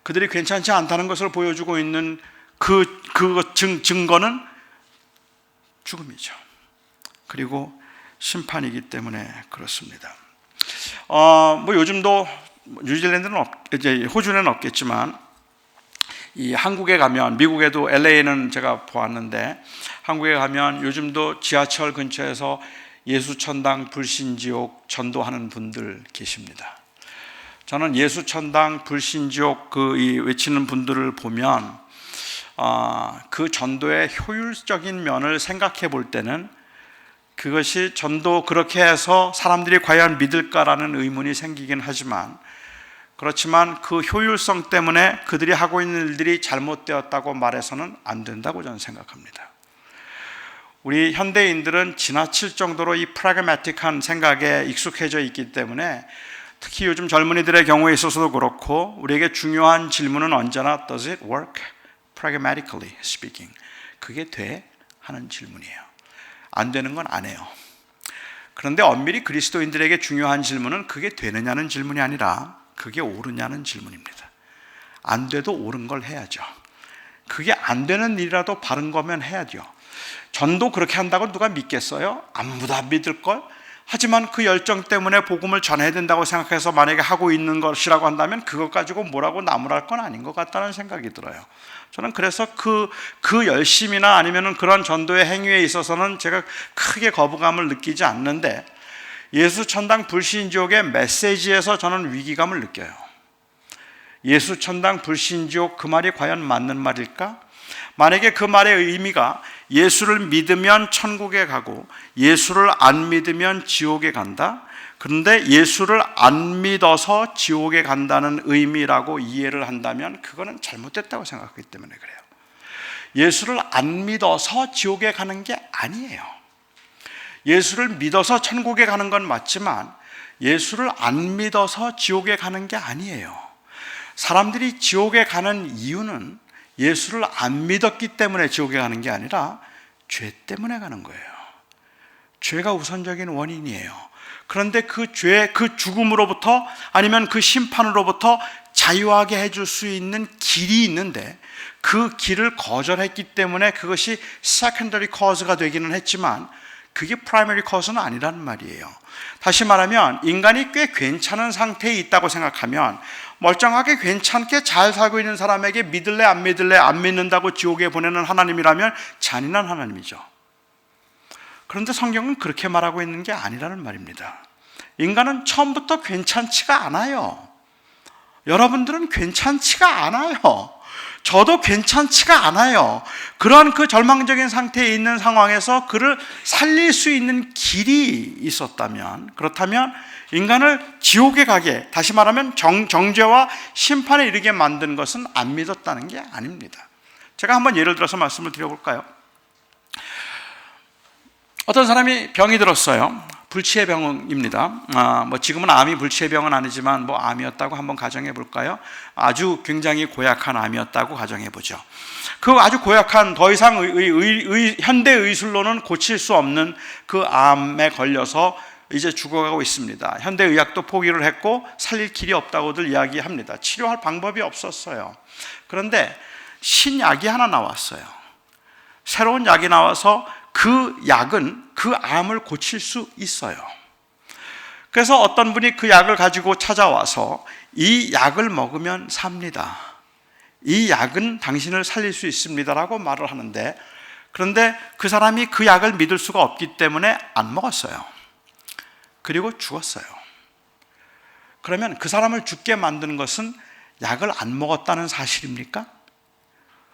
그들이 괜찮지 않다는 것을 보여주고 있는 그 증거는 죽음이죠. 그리고 심판이기 때문에 그렇습니다. 뭐 요즘도 뉴질랜드는 이제 호주는 없겠지만 이 한국에 가면, 미국에도 LA는 제가 보았는데 한국에 가면 요즘도 지하철 근처에서 예수천당 불신지옥 전도하는 분들 계십니다. 저는 예수천당 불신지옥 이 외치는 분들을 보면 그 전도의 효율적인 면을 생각해 볼 때는 그것이 전도 그렇게 해서 사람들이 과연 믿을까라는 의문이 생기긴 하지만, 그렇지만 그 효율성 때문에 그들이 하고 있는 일들이 잘못되었다고 말해서는 안 된다고 저는 생각합니다. 우리 현대인들은 지나칠 정도로 이 프라그매틱한 생각에 익숙해져 있기 때문에 특히 요즘 젊은이들의 경우에 있어서도 그렇고 우리에게 중요한 질문은 언제나 Does it work? Pragmatically speaking. 그게 돼? 하는 질문이에요. 안 되는 건 안 해요. 그런데 엄밀히 그리스도인들에게 중요한 질문은 그게 되느냐는 질문이 아니라 그게 옳으냐는 질문입니다. 안 돼도 옳은 걸 해야죠. 그게 안 되는 일이라도 바른 거면 해야죠. 전도 그렇게 한다고 누가 믿겠어요? 아무도 안 믿을걸? 하지만 그 열정 때문에 복음을 전해야 된다고 생각해서 만약에 하고 있는 것이라고 한다면 그것 가지고 뭐라고 나무랄 건 아닌 것 같다는 생각이 들어요. 저는 그래서 그 열심이나 아니면은 그런 전도의 행위에 있어서는 제가 크게 거부감을 느끼지 않는데, 예수천당 불신지옥의 메시지에서 저는 위기감을 느껴요. 예수천당 불신지옥, 그 말이 과연 맞는 말일까? 만약에 그 말의 의미가 예수를 믿으면 천국에 가고 예수를 안 믿으면 지옥에 간다, 그런데 예수를 안 믿어서 지옥에 간다는 의미라고 이해를 한다면 그거는 잘못됐다고 생각하기 때문에 그래요. 예수를 안 믿어서 지옥에 가는 게 아니에요. 예수를 믿어서 천국에 가는 건 맞지만 예수를 안 믿어서 지옥에 가는 게 아니에요. 사람들이 지옥에 가는 이유는 예수를 안 믿었기 때문에 지옥에 가는 게 아니라 죄 때문에 가는 거예요. 죄가 우선적인 원인이에요. 그런데 그 죄, 그 죽음으로부터 아니면 그 심판으로부터 자유하게 해줄 수 있는 길이 있는데 그 길을 거절했기 때문에 그것이 secondary cause가 되기는 했지만 그게 primary cause는 아니라는 말이에요. 다시 말하면 인간이 꽤 괜찮은 상태에 있다고 생각하면 멀쩡하게 괜찮게 잘 살고 있는 사람에게 믿을래 안 믿을래 안 믿는다고 지옥에 보내는 하나님이라면 잔인한 하나님이죠. 그런데 성경은 그렇게 말하고 있는 게 아니라는 말입니다. 인간은 처음부터 괜찮지가 않아요. 여러분들은 괜찮지가 않아요. 저도 괜찮지가 않아요. 그러한 그 절망적인 상태에 있는 상황에서 그를 살릴 수 있는 길이 있었다면, 그렇다면 인간을 지옥에 가게, 다시 말하면 정죄와 심판에 이르게 만든 것은 안 믿었다는 게 아닙니다. 제가 한번 예를 들어서 말씀을 드려볼까요? 어떤 사람이 병이 들었어요. 불치의 병입니다. 지금은 암이 불치의 병은 아니지만 암이었다고 한번 가정해 볼까요? 아주 굉장히 고약한 암이었다고 가정해 보죠. 그 아주 고약한, 더 이상 현대 의술로는 고칠 수 없는 그 암에 걸려서 이제 죽어가고 있습니다. 현대 의학도 포기를 했고 살릴 길이 없다고들 이야기합니다. 치료할 방법이 없었어요. 그런데 신약이 하나 나왔어요. 새로운 약이 나와서 그 약은 그 암을 고칠 수 있어요. 그래서 어떤 분이 그 약을 가지고 찾아와서 이 약을 먹으면 삽니다. 이 약은 당신을 살릴 수 있습니다라고 말을 하는데, 그런데 그 사람이 그 약을 믿을 수가 없기 때문에 안 먹었어요. 그리고 죽었어요. 그러면 그 사람을 죽게 만드는 것은 약을 안 먹었다는 사실입니까?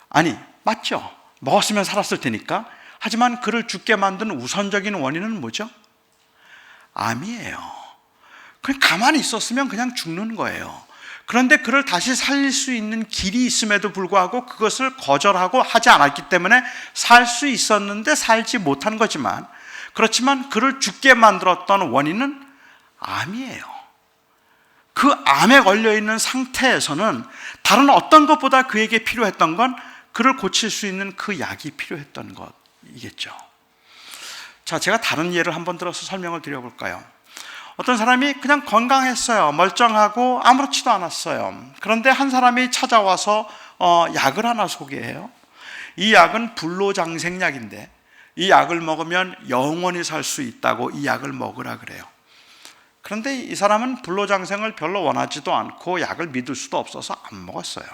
아니, 맞죠. 먹었으면 살았을 테니까. 하지만 그를 죽게 만든 우선적인 원인은 뭐죠? 암이에요. 그냥 가만히 있었으면 그냥 죽는 거예요. 그런데 그를 다시 살릴 수 있는 길이 있음에도 불구하고 그것을 거절하고 하지 않았기 때문에 살 수 있었는데 살지 못한 거지만, 그렇지만 그를 죽게 만들었던 원인은 암이에요. 그 암에 걸려있는 상태에서는 다른 어떤 것보다 그에게 필요했던 건 그를 고칠 수 있는 그 약이 필요했던 것이겠죠. 자, 제가 다른 예를 한번 들어서 설명을 드려볼까요? 어떤 사람이 그냥 건강했어요. 멀쩡하고 아무렇지도 않았어요. 그런데 한 사람이 찾아와서 약을 하나 소개해요. 이 약은 불로장생약인데 이 약을 먹으면 영원히 살 수 있다고 이 약을 먹으라 그래요. 그런데 이 사람은 불로장생을 별로 원하지도 않고 약을 믿을 수도 없어서 안 먹었어요.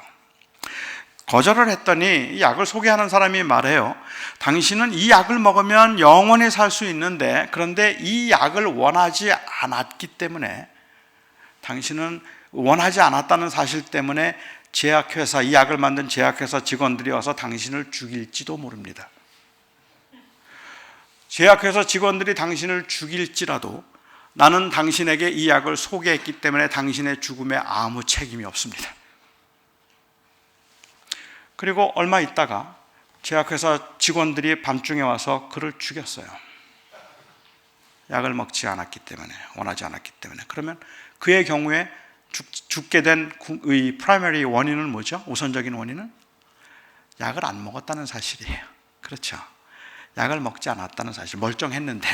거절을 했더니 이 약을 소개하는 사람이 말해요. 당신은 이 약을 먹으면 영원히 살 수 있는데, 그런데 이 약을 원하지 않았기 때문에 당신은 원하지 않았다는 사실 때문에 제약회사, 이 약을 만든 제약회사 직원들이 와서 당신을 죽일지도 모릅니다. 제약회사 직원들이 당신을 죽일지라도 나는 당신에게 이 약을 소개했기 때문에 당신의 죽음에 아무 책임이 없습니다. 그리고 얼마 있다가 제약회사 직원들이 밤중에 와서 그를 죽였어요. 약을 먹지 않았기 때문에, 원하지 않았기 때문에. 그러면 그의 경우에 죽게 된 이 프라이머리 원인은 뭐죠? 우선적인 원인은 약을 안 먹었다는 사실이에요. 그렇죠? 약을 먹지 않았다는 사실. 멀쩡했는데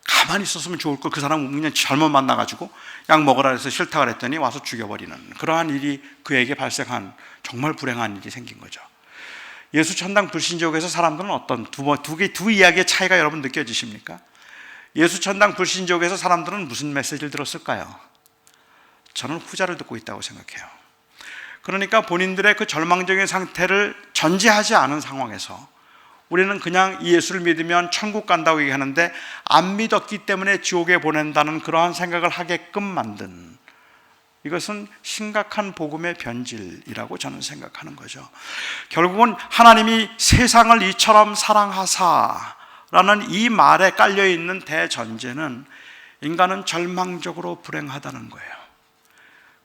가만히 있었으면 좋을 걸 그 사람 그냥 잘못 만나가지고 약 먹으라 해서 싫다 그랬더니 와서 죽여버리는 그러한 일이 그에게 발생한 정말 불행한 일이 생긴 거죠. 예수 천당 불신족에서 사람들은 어떤 두 이야기의 차이가 여러분 느껴지십니까? 예수 천당 불신족에서 사람들은 무슨 메시지를 들었을까요? 저는 후자를 듣고 있다고 생각해요. 그러니까 본인들의 그 절망적인 상태를 전제하지 않은 상황에서 우리는 그냥 이 예수를 믿으면 천국 간다고 얘기하는데 안 믿었기 때문에 지옥에 보낸다는 그러한 생각을 하게끔 만든, 이것은 심각한 복음의 변질이라고 저는 생각하는 거죠. 결국은 하나님이 세상을 이처럼 사랑하사라는 이 말에 깔려있는 대전제는 인간은 절망적으로 불행하다는 거예요.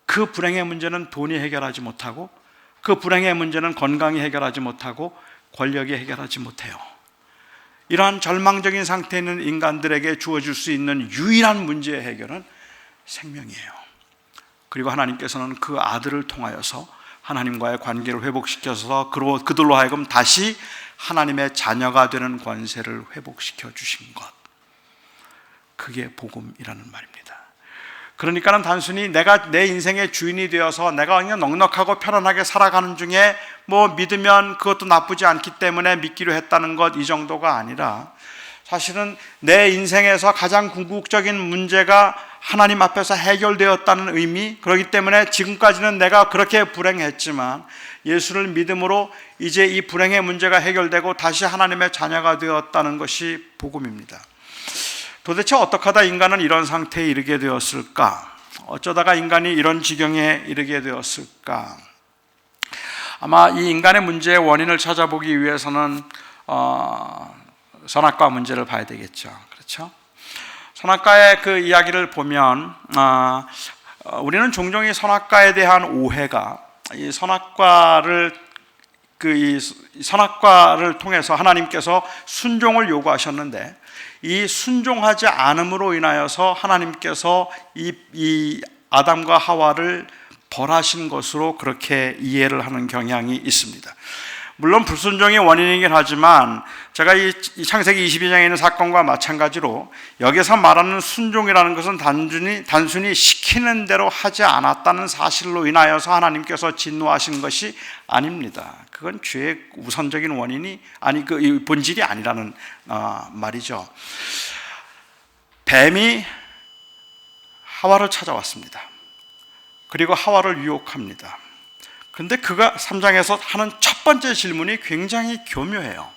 그 불행의 문제는 돈이 해결하지 못하고, 그 불행의 문제는 건강이 해결하지 못하고, 권력이 해결하지 못해요. 이러한 절망적인 상태에 있는 인간들에게 주어질 수 있는 유일한 문제의 해결은 생명이에요. 그리고 하나님께서는 그 아들을 통하여서 하나님과의 관계를 회복시켜서 그들로 하여금 다시 하나님의 자녀가 되는 권세를 회복시켜 주신 것, 그게 복음이라는 말입니다. 그러니까는 단순히 내가 내 인생의 주인이 되어서 내가 그냥 넉넉하고 편안하게 살아가는 중에 뭐 믿으면 그것도 나쁘지 않기 때문에 믿기로 했다는 것, 이 정도가 아니라 사실은 내 인생에서 가장 궁극적인 문제가 하나님 앞에서 해결되었다는 의미, 그렇기 때문에 지금까지는 내가 그렇게 불행했지만 예수를 믿음으로 이제 이 불행의 문제가 해결되고 다시 하나님의 자녀가 되었다는 것이 복음입니다. 도대체 어떻게 하다 인간은 이런 상태에 이르게 되었을까? 어쩌다가 인간이 이런 지경에 이르게 되었을까? 아마 이 인간의 문제의 원인을 찾아보기 위해서는 선악과 문제를 봐야 되겠죠. 그렇죠? 선악과의 그 이야기를 보면 우리는 종종 이 선악과에 대한 오해가, 이 선악과를 통해서 하나님께서 순종을 요구하셨는데 이 순종하지 않음으로 인하여서 하나님께서 이 아담과 하와를 벌하신 것으로 그렇게 이해를 하는 경향이 있습니다. 물론 불순종이 원인이긴 하지만 제가 이 창세기 22장에 있는 사건과 마찬가지로 여기서 말하는 순종이라는 것은 단순히 시키는 대로 하지 않았다는 사실로 인하여서 하나님께서 진노하신 것이 아닙니다. 그건 죄의 우선적인 원인이 그 본질이 아니라는 말이죠. 뱀이 하와를 찾아왔습니다. 그리고 하와를 유혹합니다. 그런데 그가 3장에서 하는 첫 번째 질문이 굉장히 교묘해요.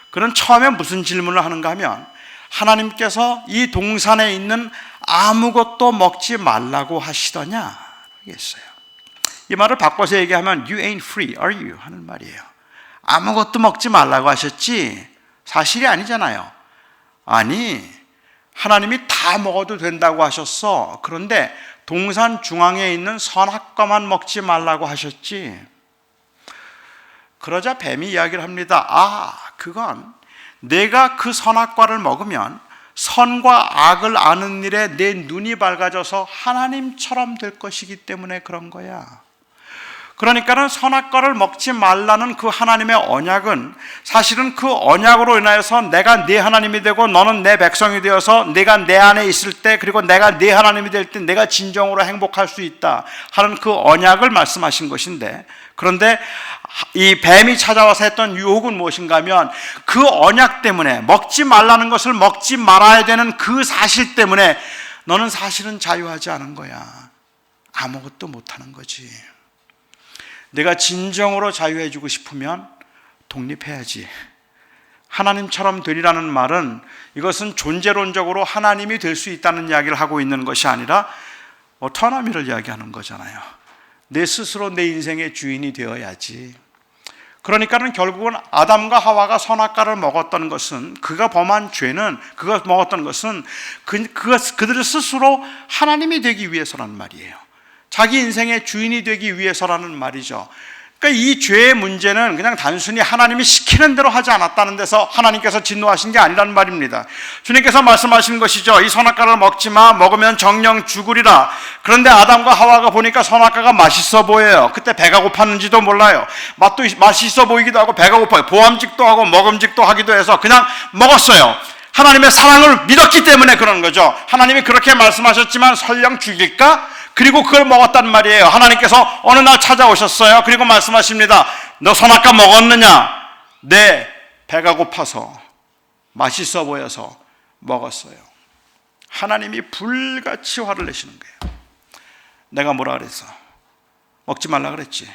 그는 처음에 무슨 질문을 하는가 하면 하나님께서 이 동산에 있는 아무것도 먹지 말라고 하시더냐? 했어요. 이 말을 바꿔서 얘기하면 You ain't free, are you? 하는 말이에요. 아무것도 먹지 말라고 하셨지 사실이 아니잖아요. 아니, 하나님이 다 먹어도 된다고 하셨어. 그런데 동산 중앙에 있는 선악과만 먹지 말라고 하셨지. 그러자 뱀이 이야기를 합니다. 그건 내가 그 선악과를 먹으면 선과 악을 아는 일에 내 눈이 밝아져서 하나님처럼 될 것이기 때문에 그런 거야. 그러니까는 선악과를 먹지 말라는 그 하나님의 언약은 사실은 그 언약으로 인하여서 내가 네 하나님이 되고 너는 내 백성이 되어서 내가 내 안에 있을 때, 그리고 내가 네 하나님이 될 때 내가 진정으로 행복할 수 있다 하는 그 언약을 말씀하신 것인데, 그런데 이 뱀이 찾아와서 했던 유혹은 무엇인가 하면 그 언약 때문에, 먹지 말라는 것을 먹지 말아야 되는 그 사실 때문에 너는 사실은 자유하지 않은 거야. 아무것도 못하는 거지. 내가 진정으로 자유해지고 싶으면 독립해야지. 하나님처럼 되리라는 말은 이것은 존재론적으로 하나님이 될 수 있다는 이야기를 하고 있는 것이 아니라 오토노미를 이야기하는 거잖아요. 내 스스로 내 인생의 주인이 되어야지. 그러니까는 결국은 아담과 하와가 선악과를 먹었던 것은, 그가 범한 죄는, 그가 먹었던 것은 그들 스스로 하나님이 되기 위해서라는 말이에요. 자기 인생의 주인이 되기 위해서라는 말이죠. 그러니까 이 죄의 문제는 그냥 단순히 하나님이 시키는 대로 하지 않았다는 데서 하나님께서 진노하신 게 아니라는 말입니다. 주님께서 말씀하신 것이죠. 이 선악과를 먹지 마, 먹으면 정령 죽으리라. 그런데 아담과 하와가 보니까 선악과가 맛있어 보여요. 그때 배가 고팠는지도 몰라요. 맛도 맛있어 보이기도 하고 배가 고파요. 보암직도 하고 먹음직도 하기도 해서 그냥 먹었어요. 하나님의 사랑을 믿었기 때문에 그런 거죠. 하나님이 그렇게 말씀하셨지만 설령 죽일까? 그리고 그걸 먹었단 말이에요. 하나님께서 어느 날 찾아오셨어요. 그리고 말씀하십니다. 너 선악과 먹었느냐? 네, 배가 고파서 맛있어 보여서 먹었어요. 하나님이 불같이 화를 내시는 거예요. 내가 뭐라 그랬어? 먹지 말라 그랬지.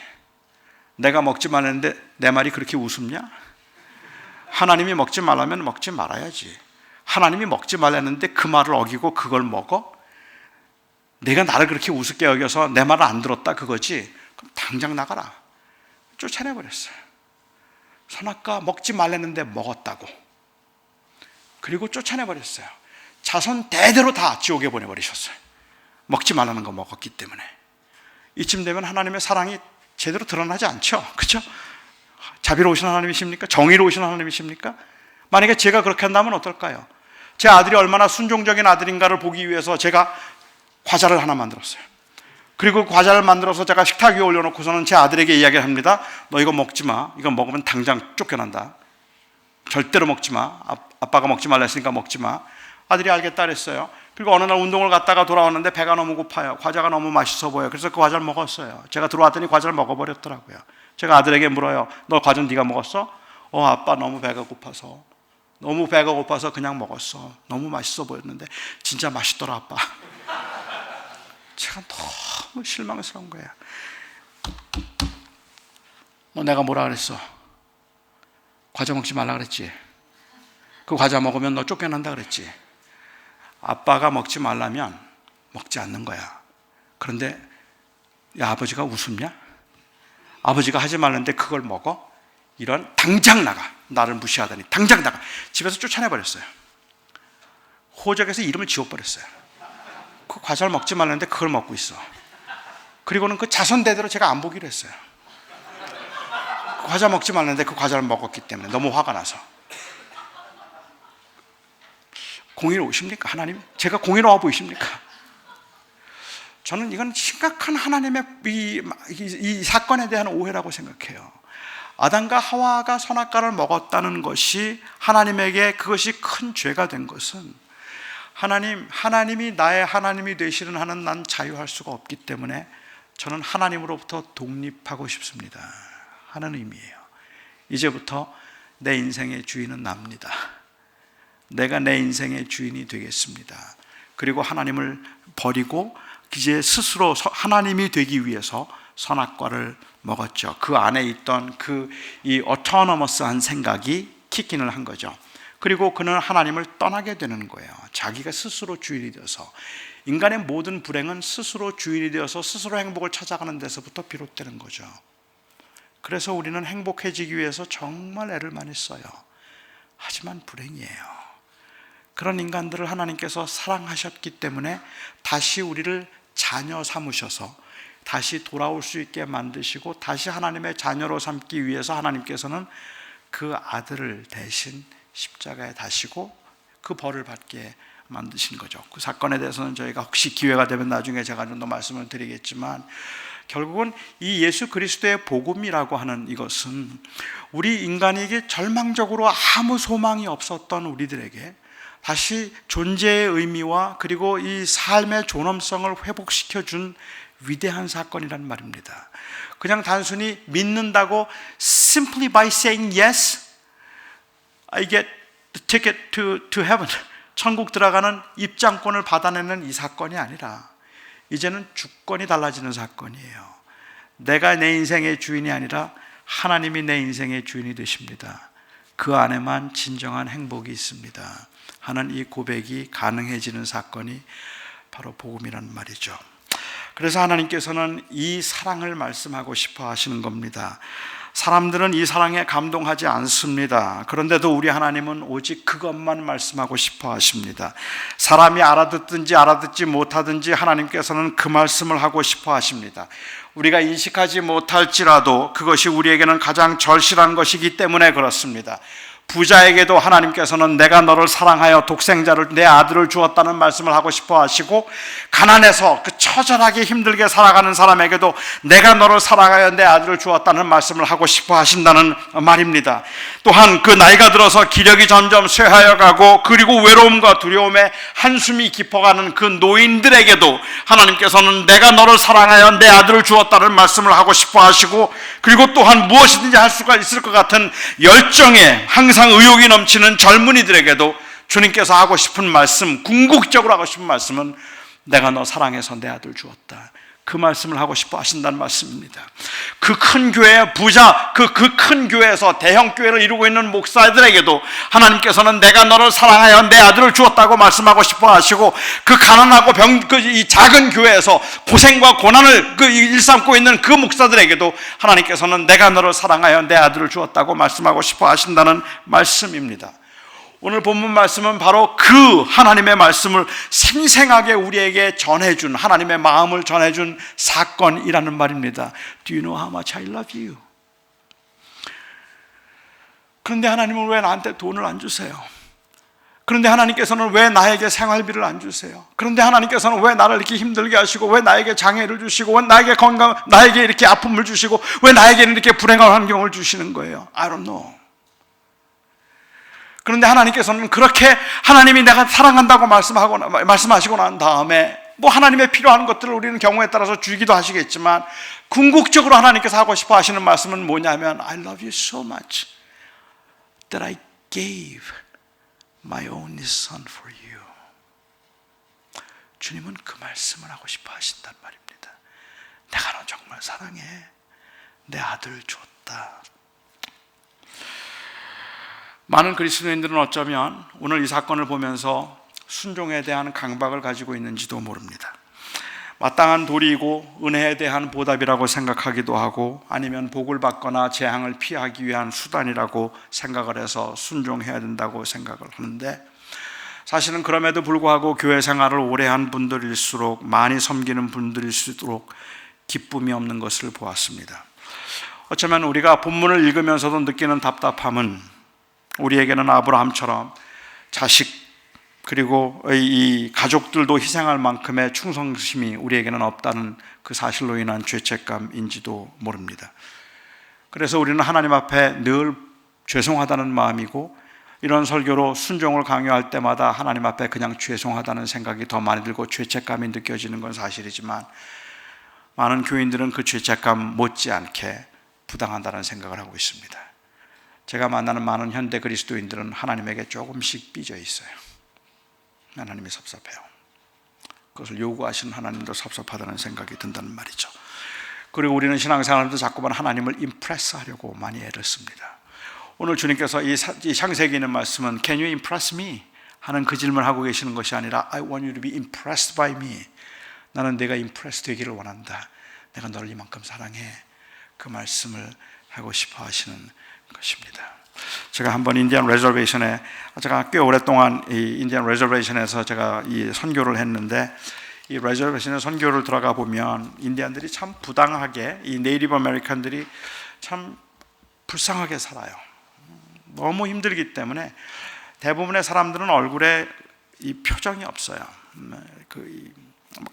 내가 먹지 말랬는데 내 말이 그렇게 우습냐? 하나님이 먹지 말라면 먹지 말아야지. 하나님이 먹지 말랬는데 그 말을 어기고 그걸 먹어? 내가 나를 그렇게 우습게 여겨서 내 말을 안 들었다 그거지? 그럼 당장 나가라. 쫓아내버렸어요. 선악과 먹지 말랬는데 먹었다고. 그리고 쫓아내버렸어요. 자손 대대로 다 지옥에 보내버리셨어요. 먹지 말라는 거 먹었기 때문에. 이쯤 되면 하나님의 사랑이 제대로 드러나지 않죠? 그렇죠? 자비로우신 하나님이십니까? 정의로우신 하나님이십니까? 만약에 제가 그렇게 한다면 어떨까요? 제 아들이 얼마나 순종적인 아들인가를 보기 위해서 제가 과자를 하나 만들었어요. 그리고 과자를 만들어서 제가 식탁 위에 올려놓고서는 제 아들에게 이야기를 합니다. 너 이거 먹지 마. 이거 먹으면 당장 쫓겨난다. 절대로 먹지 마. 아빠가 먹지 말라 했으니까 먹지 마. 아들이 알겠다 그랬어요. 그리고 어느 날 운동을 갔다가 돌아왔는데 배가 너무 고파요. 과자가 너무 맛있어 보여요. 그래서 그 과자를 먹었어요. 제가 들어왔더니 과자를 먹어버렸더라고요. 제가 아들에게 물어요. 너 과자 네가 먹었어? 아빠 너무 배가 고파서 그냥 먹었어. 너무 맛있어 보였는데 진짜 맛있더라 아빠. 제가 너무 실망스러운 거예요. 너 내가 뭐라 그랬어? 과자 먹지 말라 그랬지? 그 과자 먹으면 너 쫓겨난다 그랬지? 아빠가 먹지 말라면 먹지 않는 거야. 그런데 야, 아버지가 우습냐? 아버지가 하지 말는데 그걸 먹어? 이런, 당장 나가. 나를 무시하다니 당장 나가. 집에서 쫓아내버렸어요. 호적에서 이름을 지워버렸어요. 그 과자를 먹지 말랬는데 그걸 먹고 있어. 그리고는 그 자손대대로 제가 안 보기로 했어요. 그 과자 먹지 말랬는데 그 과자를 먹었기 때문에 너무 화가 나서. 공의로우십니까 하나님? 제가 공의로워 보이십니까? 저는 이건 심각한 하나님의 이 사건에 대한 오해라고 생각해요. 아담과 하와가 선악과를 먹었다는 것이 하나님에게 그것이 큰 죄가 된 것은, 하나님이 나의 하나님이 되시는 한은 난 자유할 수가 없기 때문에 저는 하나님으로부터 독립하고 싶습니다 하는 의미예요. 이제부터 내 인생의 주인은 납니다. 내가 내 인생의 주인이 되겠습니다. 그리고 하나님을 버리고 이제 스스로 하나님이 되기 위해서 선악과를 먹었죠. 그 안에 있던 이 어토너머스한 생각이 킥인을 한 거죠. 그리고 그는 하나님을 떠나게 되는 거예요. 자기가 스스로 주인이 되어서. 인간의 모든 불행은 스스로 주인이 되어서 스스로 행복을 찾아가는 데서부터 비롯되는 거죠. 그래서 우리는 행복해지기 위해서 정말 애를 많이 써요. 하지만 불행이에요. 그런 인간들을 하나님께서 사랑하셨기 때문에 다시 우리를 자녀 삼으셔서 다시 돌아올 수 있게 만드시고 다시 하나님의 자녀로 삼기 위해서 하나님께서는 그 아들을 대신 십자가에 다시고 그 벌을 받게 만드신 거죠. 그 사건에 대해서는 저희가 혹시 기회가 되면 나중에 제가 좀 더 말씀을 드리겠지만, 결국은 이 예수 그리스도의 복음이라고 하는 이것은 우리 인간에게 절망적으로 아무 소망이 없었던 우리들에게 다시 존재의 의미와 그리고 이 삶의 존엄성을 회복시켜준 위대한 사건이란 말입니다. 그냥 단순히 믿는다고 simply by saying yes, I get the ticket to heaven, 천국 들어가는 입장권을 받아내는 이 사건이 아니라 이제는 주권이 달라지는 사건이에요. 내가 내 인생의 주인이 아니라 하나님이 내 인생의 주인이 되십니다. 그 안에만 진정한 행복이 있습니다 하는 이 고백이 가능해지는 사건이 바로 복음이란 말이죠. 그래서 하나님께서는 이 사랑을 말씀하고 싶어 하시는 겁니다. 사람들은 이 사랑에 감동하지 않습니다. 그런데도 우리 하나님은 오직 그것만 말씀하고 싶어 하십니다. 사람이 알아듣든지 알아듣지 못하든지 하나님께서는 그 말씀을 하고 싶어 하십니다. 우리가 인식하지 못할지라도 그것이 우리에게는 가장 절실한 것이기 때문에 그렇습니다. 부자에게도 하나님께서는 내가 너를 사랑하여 독생자를, 내 아들을 주었다는 말씀을 하고 싶어 하시고, 가난해서 그 처절하게 힘들게 살아가는 사람에게도 내가 너를 사랑하여 내 아들을 주었다는 말씀을 하고 싶어 하신다는 말입니다. 또한 그 나이가 들어서 기력이 점점 쇠하여 가고 그리고 외로움과 두려움에 한숨이 깊어가는 그 노인들에게도 하나님께서는 내가 너를 사랑하여 내 아들을 주었다는 말씀을 하고 싶어 하시고, 그리고 또한 무엇이든지 할 수가 있을 것 같은 열정에 항상 의욕이 넘치는 젊은이들에게도 주님께서 하고 싶은 말씀, 궁극적으로 하고 싶은 말씀은 내가 너 사랑해서 내 아들 주었다. 그 말씀을 하고 싶어 하신다는 말씀입니다. 그 큰 교회의 부자, 그 큰 교회에서 대형 교회를 이루고 있는 목사들에게도 하나님께서는 내가 너를 사랑하여 내 아들을 주었다고 말씀하고 싶어 하시고, 그 가난하고 이 작은 교회에서 고생과 고난을 일삼고 있는 그 목사들에게도 하나님께서는 내가 너를 사랑하여 내 아들을 주었다고 말씀하고 싶어 하신다는 말씀입니다. 오늘 본문 말씀은 바로 그 하나님의 말씀을 생생하게 우리에게 전해준, 하나님의 마음을 전해준 사건이라는 말입니다. Do you know how much I love you? 그런데 하나님은 왜 나한테 돈을 안 주세요? 그런데 하나님께서는 왜 나에게 생활비를 안 주세요? 그런데 하나님께서는 왜 나를 이렇게 힘들게 하시고, 왜 나에게 장애를 주시고, 왜 나에게 이렇게 아픔을 주시고, 왜 나에게는 이렇게 불행한 환경을 주시는 거예요? I don't know. 그런데 하나님께서는 그렇게 하나님이 내가 사랑한다고 말씀하시고 난 다음에 하나님의 필요한 것들을 우리는 경우에 따라서 주기도 하시겠지만, 궁극적으로 하나님께서 하고 싶어 하시는 말씀은 뭐냐면 I love you so much that I gave my only son for you. 주님은 그 말씀을 하고 싶어 하신단 말입니다. 내가 너 정말 사랑해. 내 아들을 줬다. 많은 그리스도인들은 어쩌면 오늘 이 사건을 보면서 순종에 대한 강박을 가지고 있는지도 모릅니다. 마땅한 도리이고 은혜에 대한 보답이라고 생각하기도 하고, 아니면 복을 받거나 재앙을 피하기 위한 수단이라고 생각을 해서 순종해야 된다고 생각을 하는데, 사실은 그럼에도 불구하고 교회 생활을 오래 한 분들일수록, 많이 섬기는 분들일수록 기쁨이 없는 것을 보았습니다. 어쩌면 우리가 본문을 읽으면서도 느끼는 답답함은, 우리에게는 아브라함처럼 자식 그리고 이 가족들도 희생할 만큼의 충성심이 우리에게는 없다는 그 사실로 인한 죄책감인지도 모릅니다. 그래서 우리는 하나님 앞에 늘 죄송하다는 마음이고, 이런 설교로 순종을 강요할 때마다 하나님 앞에 그냥 죄송하다는 생각이 더 많이 들고 죄책감이 느껴지는 건 사실이지만, 많은 교인들은 그 죄책감 못지않게 부당하다는 생각을 하고 있습니다. 제가 만나는 많은 현대 그리스도인들은 하나님에게 조금씩 삐져 있어요. 하나님이 섭섭해요. 그것을 요구하시는 하나님도 섭섭하다는 생각이 든다는 말이죠. 그리고 우리는 신앙생활도 자꾸만 하나님을 임프레스하려고 많이 애를 씁니다. 오늘 주님께서 이 창세기에 있는 말씀은 Can you impress me? 하는 그 질문을 하고 계시는 것이 아니라 I want you to be impressed by me. 나는 내가 임프레스 되기를 원한다. 내가 너를 이만큼 사랑해. 그 말씀을 하고 싶어 하시는 것입니다. 제가 한번 인디안 레저베이션에, 제가 꽤 오랫동안 이 인디안 레저베이션에서 제가 이 선교를 했는데, 이 레저베이션에 선교를 들어가 보면 인디안들이 참 부당하게, 이 네이티브 아메리칸들이 참 불쌍하게 살아요. 너무 힘들기 때문에 대부분의 사람들은 얼굴에 이 표정이 없어요.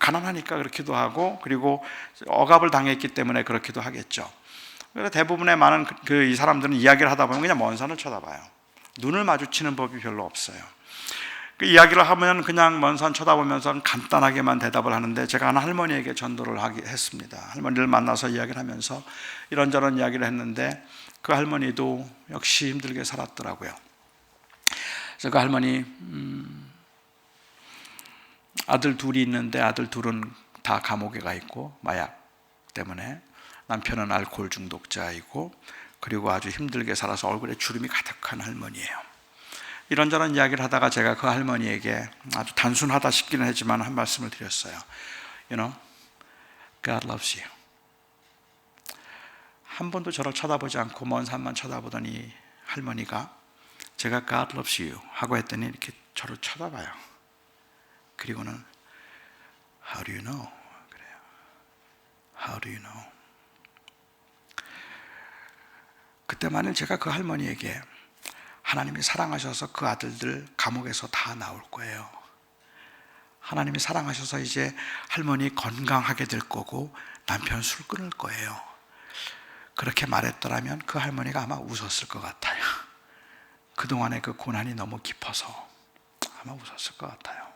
가난하니까 그렇기도 하고, 그리고 억압을 당했기 때문에 그렇기도 하겠죠. 그래서 대부분의 많은 이 사람들은 이야기를 하다 보면 그냥 먼 산을 쳐다봐요. 눈을 마주치는 법이 별로 없어요. 그 이야기를 하면 그냥 먼 산 쳐다보면서 간단하게만 대답을 하는데, 제가 한 할머니에게 전도를 했습니다. 할머니를 만나서 이야기를 하면서 이런저런 이야기를 했는데, 그 할머니도 역시 힘들게 살았더라고요. 그래서 그 할머니 아들 둘이 있는데, 아들 둘은 다 감옥에 가 있고 마약 때문에, 남편은 알코올 중독자이고, 그리고 아주 힘들게 살아서 얼굴에 주름이 가득한 할머니예요. 이런저런 이야기를 하다가 제가 그 할머니에게 아주 단순하다 싶기는 하지만 한 말씀을 드렸어요. You know, God loves you. 한 번도 저를 쳐다보지 않고 먼 산만 쳐다보던 이 할머니가 제가 God loves you 하고 했더니 이렇게 저를 쳐다봐요. 그리고는 How do you know? 그래요. How do you know? 그때 만일 제가 그 할머니에게 하나님이 사랑하셔서 그 아들들 감옥에서 다 나올 거예요. 하나님이 사랑하셔서 이제 할머니 건강하게 될 거고 남편 술 끊을 거예요. 그렇게 말했더라면 그 할머니가 아마 웃었을 것 같아요. 그동안의 그 고난이 너무 깊어서 아마 웃었을 것 같아요.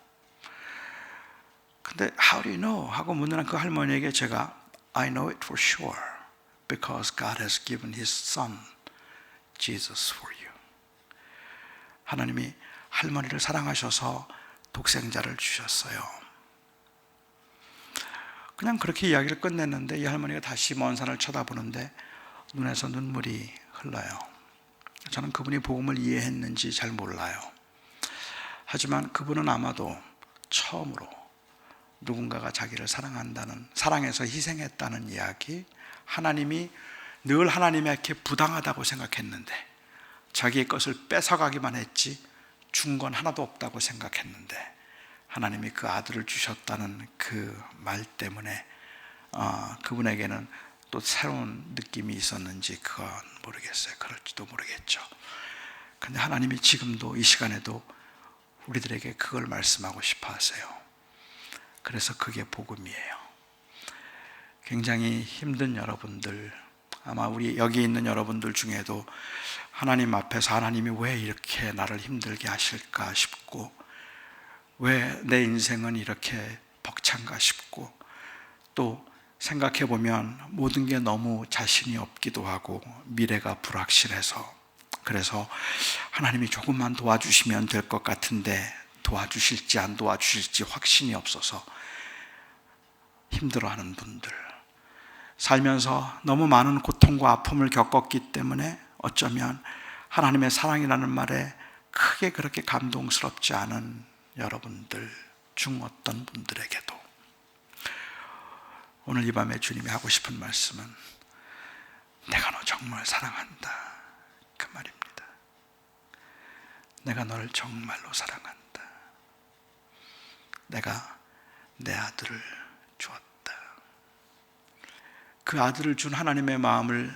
근데 How do you know? 하고 묻는 그 할머니에게 제가 I know it for sure because God has given His Son Jesus for you. 하나님이 할머니를 사랑하셔서 독생자를 주셨어요. 그냥 그렇게 이야기를 끝냈는데 이 할머니가 다시 먼 산을 쳐다보는데 눈에서 눈물이 흘러요. 저는 그분이 복음을 이해했는지 잘 몰라요. 하지만 그분은 아마도 처음으로 누군가가 자기를 사랑한다는, 사랑해서 희생했다는 이야기, 하나님이 늘 하나님에게 부당하다고 생각했는데 자기의 것을 뺏어가기만 했지 준 건 하나도 없다고 생각했는데 하나님이 그 아들을 주셨다는 그 말 때문에 그분에게는 또 새로운 느낌이 있었는지 그건 모르겠어요. 그럴지도 모르겠죠. 근데 하나님이 지금도 이 시간에도 우리들에게 그걸 말씀하고 싶어 하세요. 그래서 그게 복음이에요. 굉장히 힘든 여러분들, 아마 우리 여기 있는 여러분들 중에도 하나님 앞에서 하나님이 왜 이렇게 나를 힘들게 하실까 싶고 왜 내 인생은 이렇게 벅찬가 싶고 또 생각해 보면 모든 게 너무 자신이 없기도 하고 미래가 불확실해서 그래서 하나님이 조금만 도와주시면 될 것 같은데 도와주실지 안 도와주실지 확신이 없어서 힘들어하는 분들, 살면서 너무 많은 고통과 아픔을 겪었기 때문에 어쩌면 하나님의 사랑이라는 말에 크게 그렇게 감동스럽지 않은 여러분들 중 어떤 분들에게도 오늘 이 밤에 주님이 하고 싶은 말씀은 내가 너 정말 사랑한다 그 말입니다. 내가 너를 정말로 사랑한다. 내가 내 아들을 주었다. 그 아들을 준 하나님의 마음을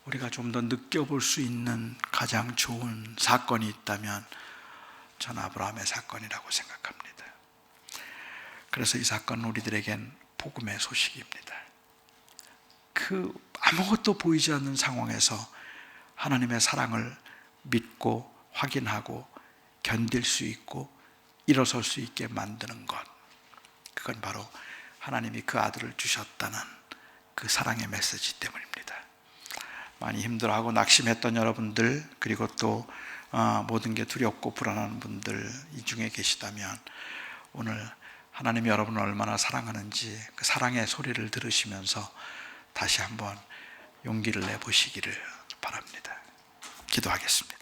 우리가 좀 더 느껴볼 수 있는 가장 좋은 사건이 있다면 전 아브라함의 사건이라고 생각합니다. 그래서 이 사건은 우리들에겐 복음의 소식입니다. 그 아무것도 보이지 않는 상황에서 하나님의 사랑을 믿고 확인하고 견딜 수 있고 일어설 수 있게 만드는 것, 그건 바로 하나님이 그 아들을 주셨다는 그 사랑의 메시지 때문입니다. 많이 힘들어하고 낙심했던 여러분들, 그리고 또 모든 게 두렵고 불안한 분들 이 중에 계시다면 오늘 하나님이 여러분을 얼마나 사랑하는지 그 사랑의 소리를 들으시면서 다시 한번 용기를 내보시기를 바랍니다. 기도하겠습니다.